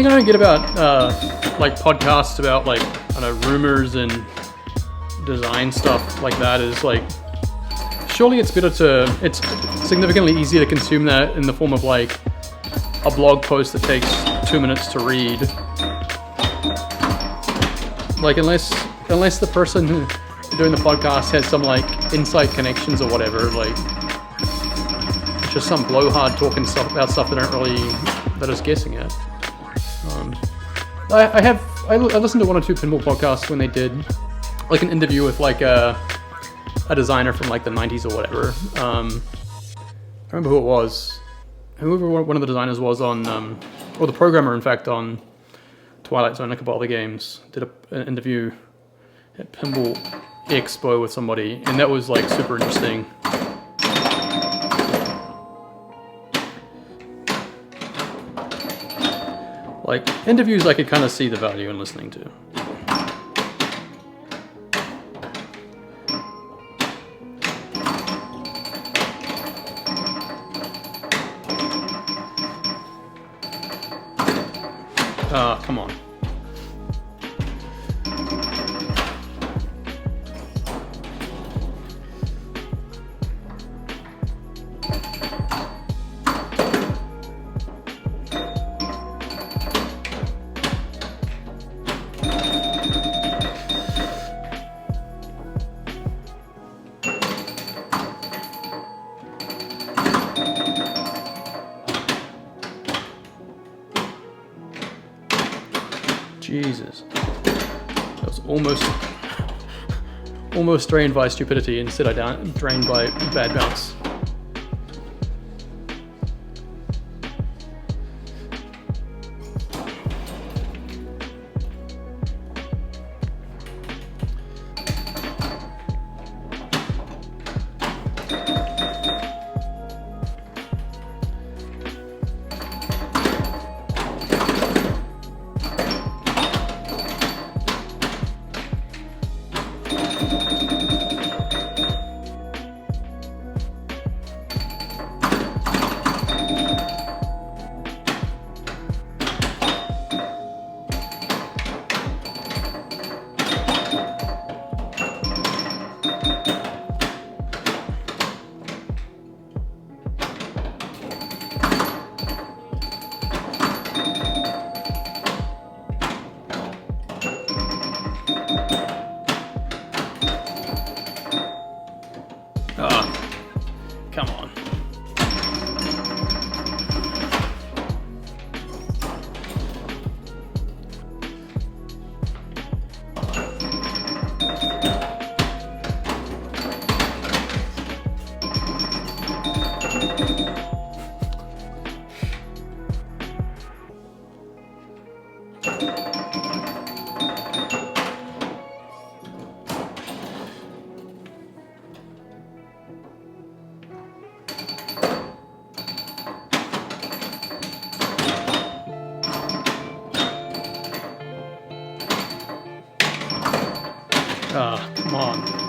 thing I don't get about like podcasts about like, I don't know, rumors and design stuff like that is like, surely it's significantly easier to consume that in the form of like a blog post that takes 2 minutes to read. Like unless the person doing the podcast has some like inside connections or whatever, like it's just some blowhard talking stuff about stuff that is guessing at. I listened to 1 or 2 pinball podcasts when they did like an interview with like a designer from like the 90s or whatever. I remember who it was. Whoever one of the designers was on, or the programmer in fact on Twilight Zone, a couple other games, did an interview at Pinball Expo with somebody, and that was like super interesting. Like, interviews I could kind of see the value in listening to. Come on. Jesus. That was almost drained by stupidity, instead I drained by bad bounce. Come on. Come on.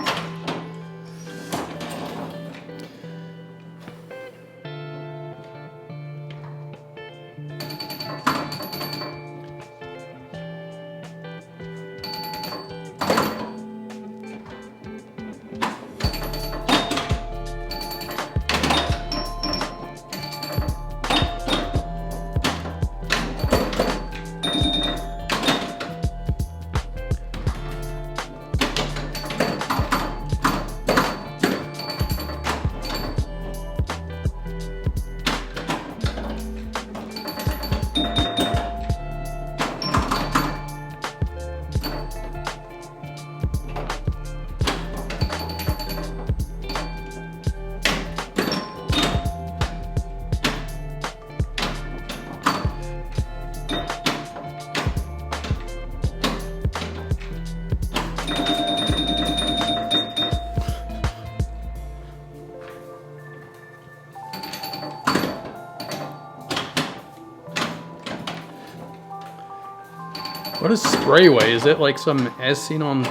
What is sprayway? Is it like some as seen on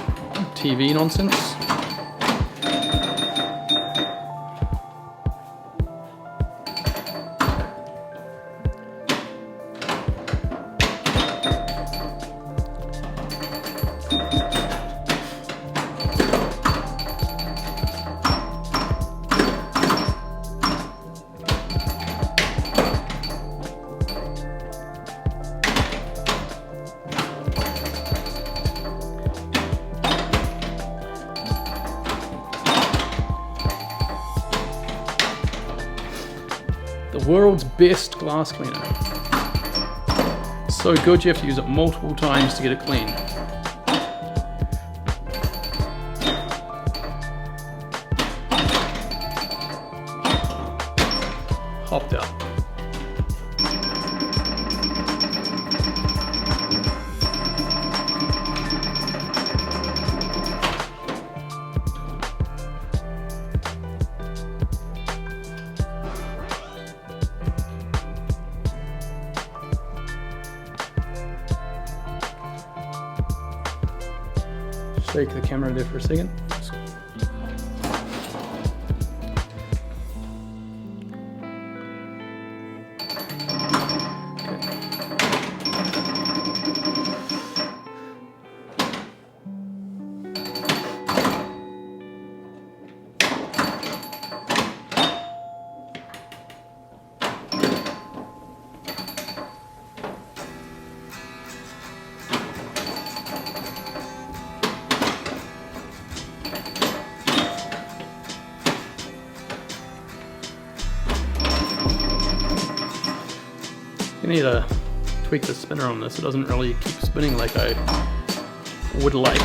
TV nonsense? world's best glass cleaner. So good you have to use it multiple times to get it clean. Hopped out. Shake the camera there for a second. You need to tweak the spinner on this. It doesn't really keep spinning like I would like.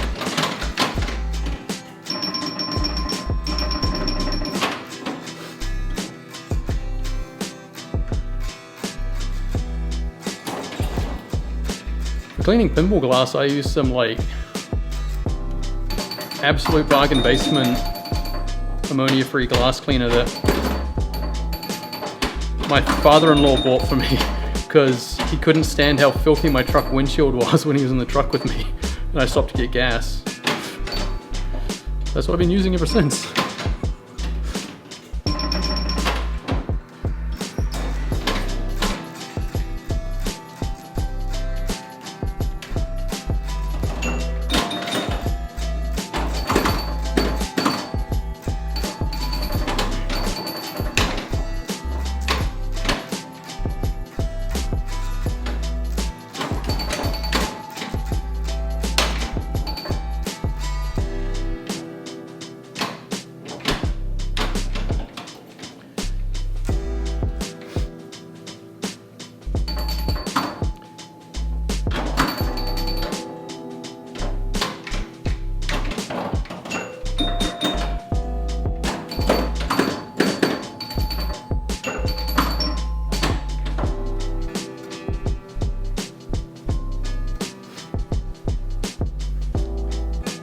For cleaning pinball glass, I use some like absolute bargain basement ammonia-free glass cleaner that my father-in-law bought for me because he couldn't stand how filthy my truck windshield was when he was in the truck with me and I stopped to get gas. That's what I've been using ever since.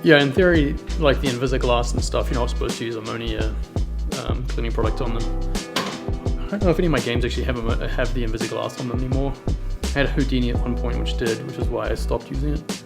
Yeah, in theory, like the Invisiglass and stuff, you're not supposed to use ammonia cleaning product on them. I don't know if any of my games actually have the Invisiglass on them anymore. I had a Houdini at one point which did, which is why I stopped using it.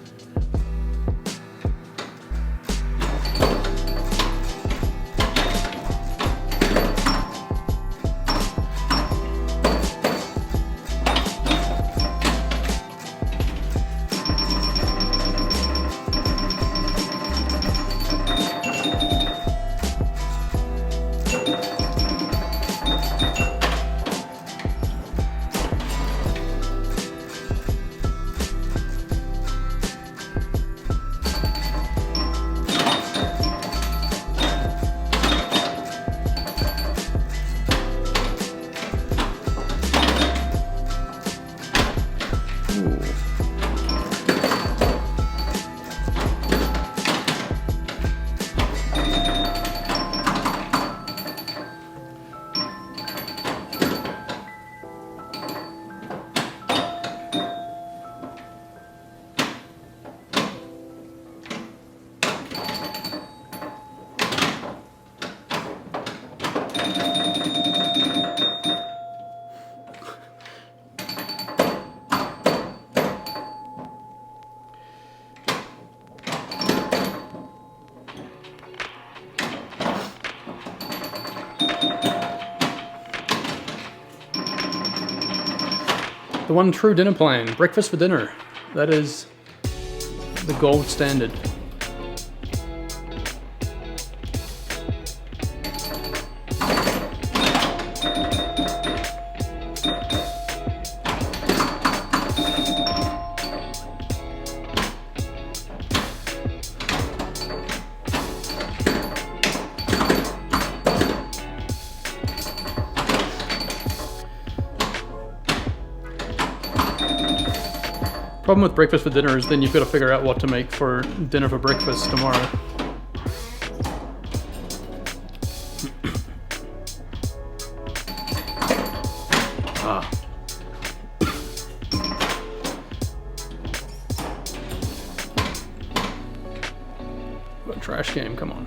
The one true dinner plan, breakfast for dinner. That is the gold standard. Problem with breakfast for dinner is then you've got to figure out what to make for dinner for breakfast tomorrow. Ah. What a trash game, come on.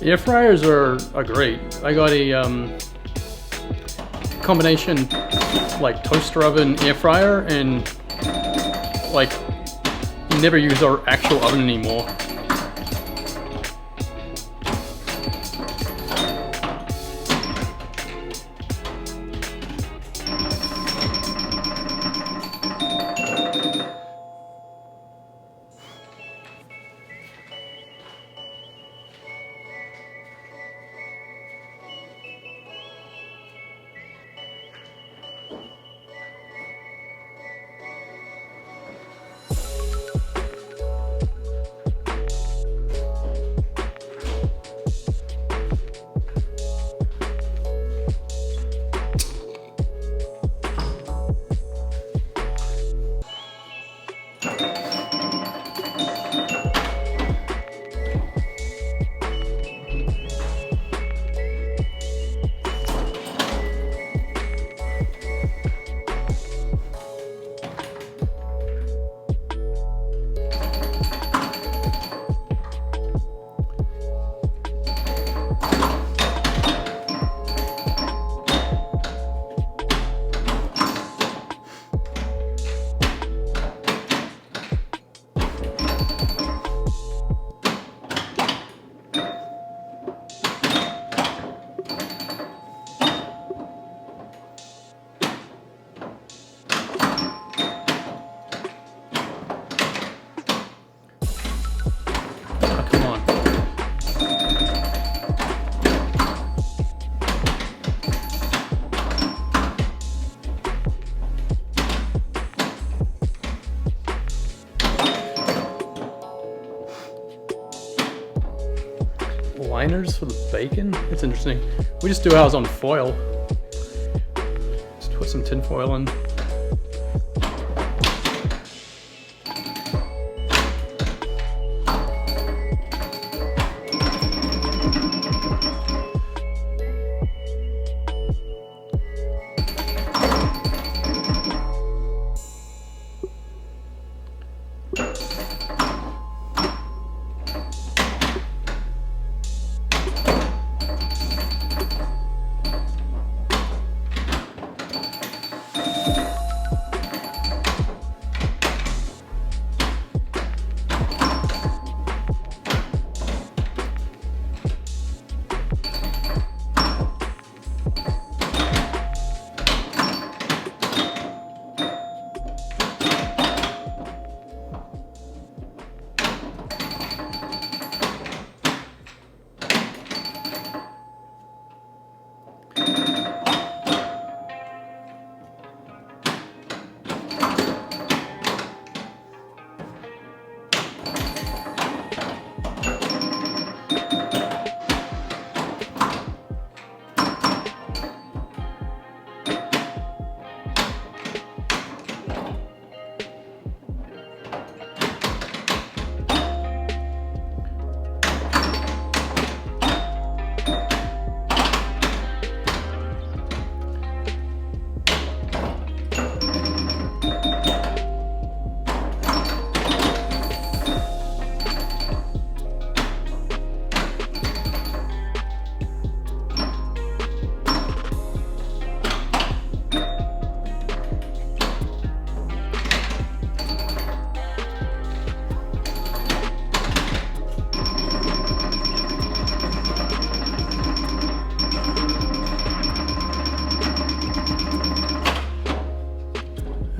Air fryers are great. I got a combination like toaster oven air fryer, and like never use our actual oven anymore. Liners for the bacon? That's interesting. We just do ours on foil. Just put some tin foil in.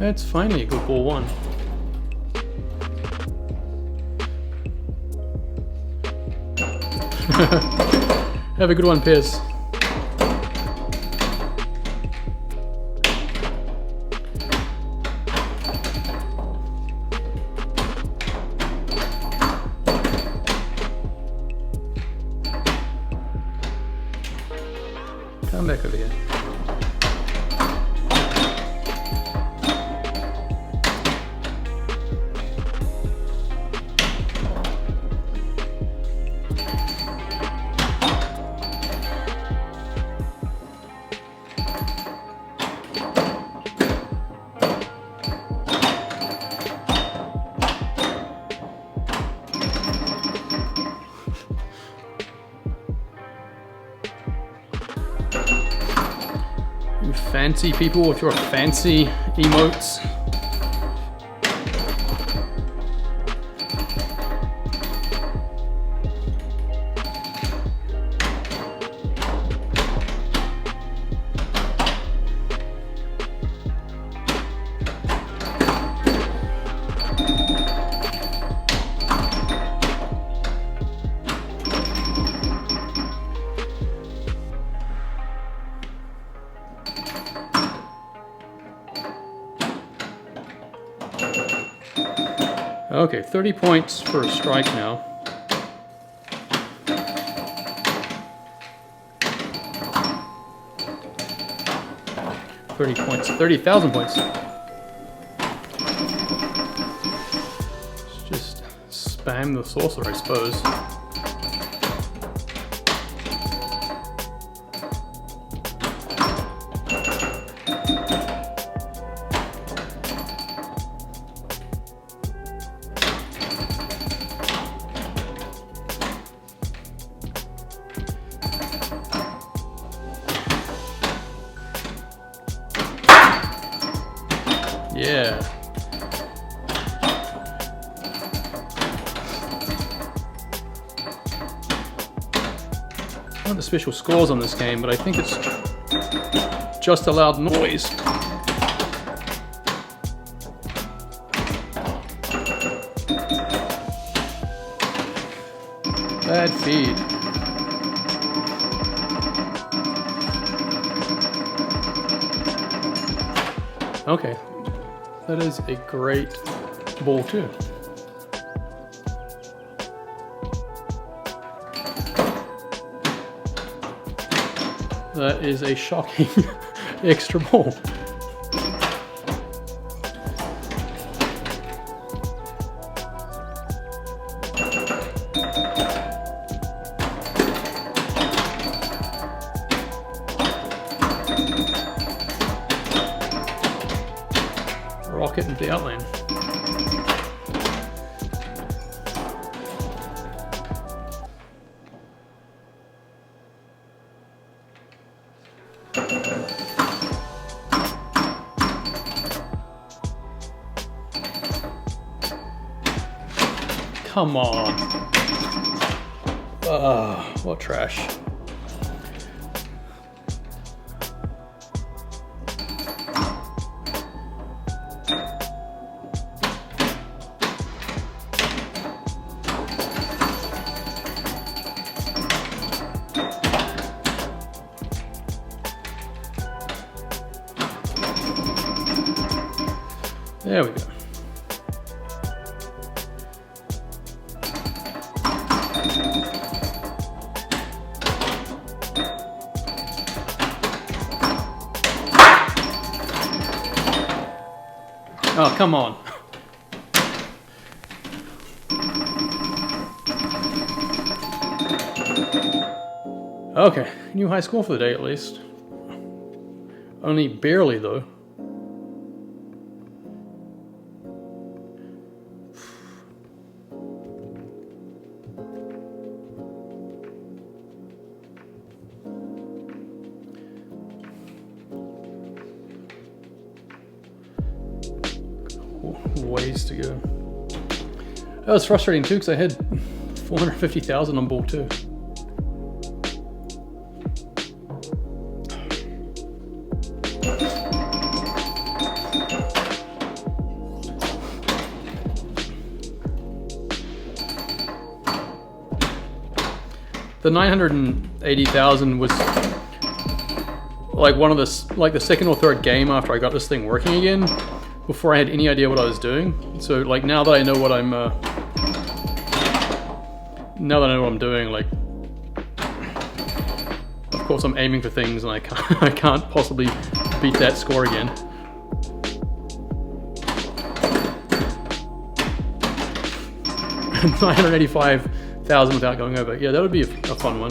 That's finally a good ball one. Have a good one, Piers. Come back over here. You fancy people with your fancy emotes. Okay, 30 points for a strike now. £30,000 points. Let's just spam the saucer, I suppose. Yeah. I want the special scores on this game, but I think it's just a loud noise. Bad feed. Okay. That is a great ball too. That is a shocking extra ball. Rocket into the outline. Come on. What trash. There we go. Oh, come on. Okay, new high score for the day at least. Only barely though. Ways to go. That was frustrating too because I had 450,000 on ball two. the 980,000 was like the second or third game after I got this thing working again, before I had any idea what I was doing. So like now that I know what I'm doing, like of course I'm aiming for things and I can't possibly beat that score again. $985,000 without going over. Yeah, that would be a fun one.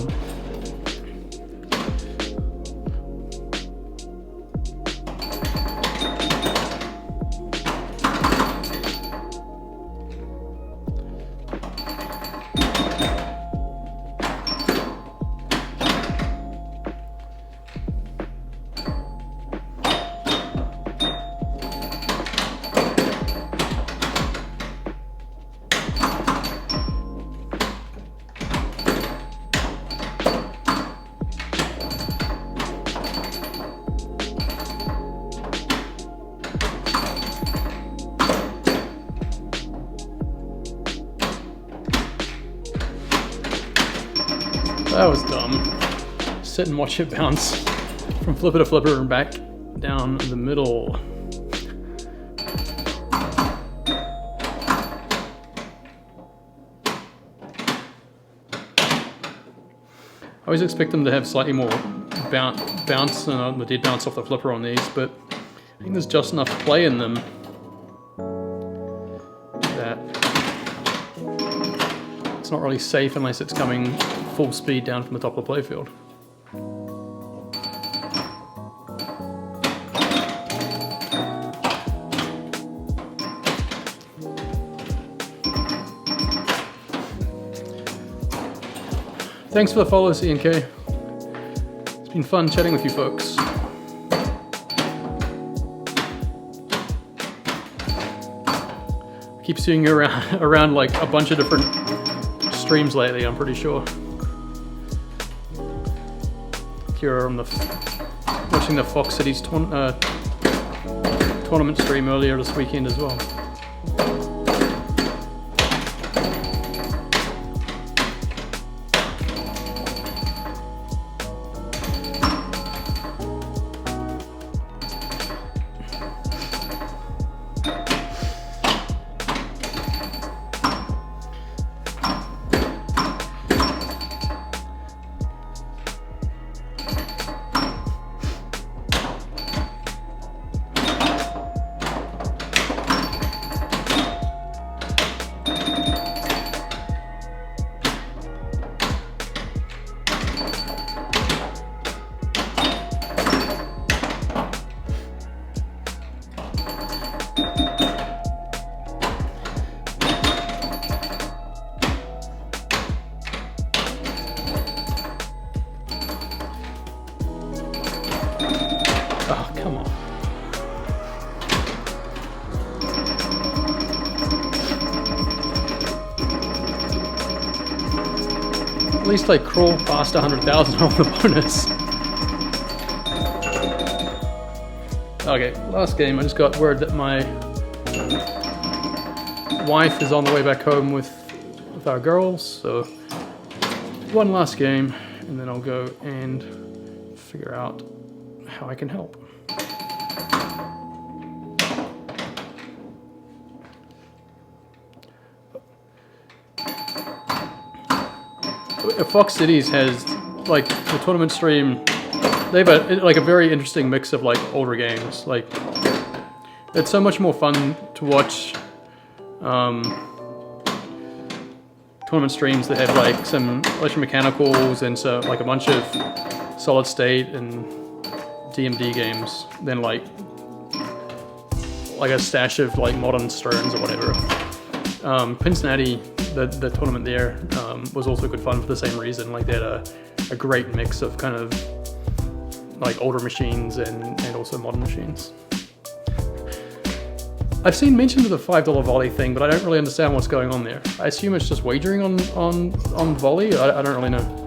That was dumb. Sit and watch it bounce from flipper to flipper and back down the middle. I always expect them to have slightly more bounce, and they did bounce off the flipper on these, but I think there's just enough play in them that it's not really safe unless it's coming full speed down from the top of the playfield. Thanks for the follow, CNK. It's been fun chatting with you folks. I keep seeing you around like a bunch of different streams lately, I'm pretty sure. You're on watching the Fox Cities tournament stream earlier this weekend as well. Oh, come on. At least I crawl past 100,000 on the bonus. Okay, last game. I just got word that my wife is on the way back home with our girls, so one last game, and then I'll go and figure out how I can help. Fox Cities has, like, the tournament stream, they have a very interesting mix of like older games. Like, it's so much more fun to watch tournament streams that have like some electromechanicals and so like a bunch of solid state and DMD games than like a stash of like modern Stearns or whatever. Cincinnati, the tournament there was also good fun for the same reason. Like, they had a great mix of kind of like older machines and also modern machines. I've seen mention of the $5 volley thing, but I don't really understand what's going on there. I assume it's just wagering on volley. I don't really know.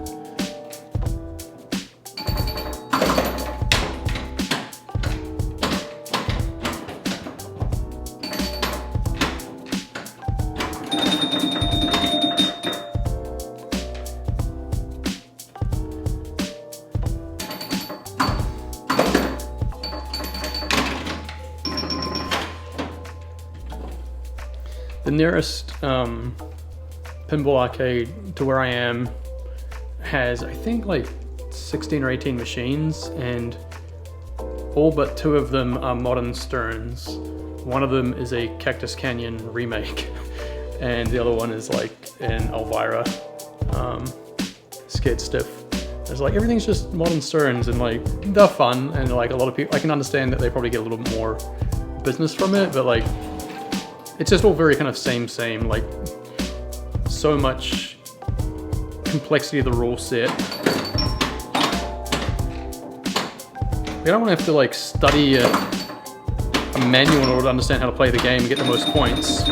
nearest pinball arcade to where I am has, I think, like 16 or 18 machines, and all but 2 of them are modern Sterns. One of them is a Cactus Canyon remake, and the other one is like an Elvira Scared Stiff. It's like everything's just modern Sterns, and like they're fun, and like a lot of people, I can understand that they probably get a little bit more business from it, but like it's just all very kind of same, like so much complexity of the rule set. I don't want to have to like study a manual in order to understand how to play the game and get the most points.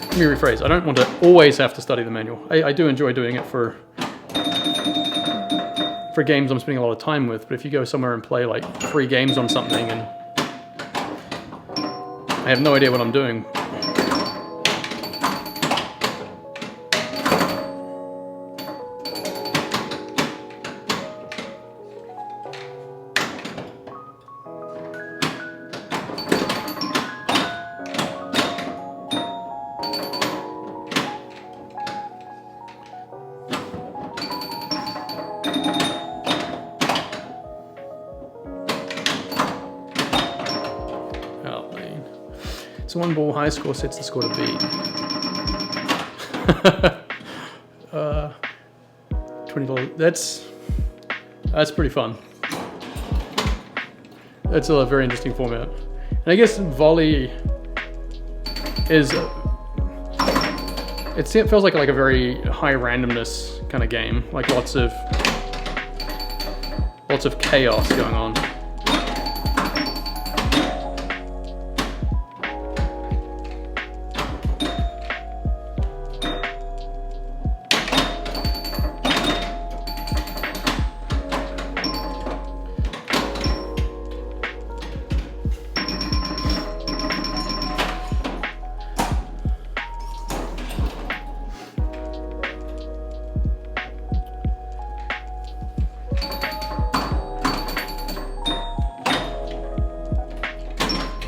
Let me rephrase, I don't want to always have to study the manual. I do enjoy doing it for games I'm spending a lot of time with, but if you go somewhere and play like 3 games on something and I have no idea what I'm doing. So 1 ball high score sets the score to beat. $20. That's pretty fun. That's a very interesting format. And I guess volley is it feels like a very high randomness kind of game, like lots of chaos going on.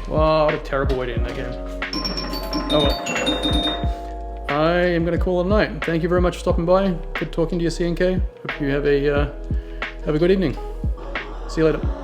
Wow, what a terrible way to end that game. Oh well. I am going to call it a night. Thank you very much for stopping by. Good talking to you, CNK. Hope you have a good evening. See you later.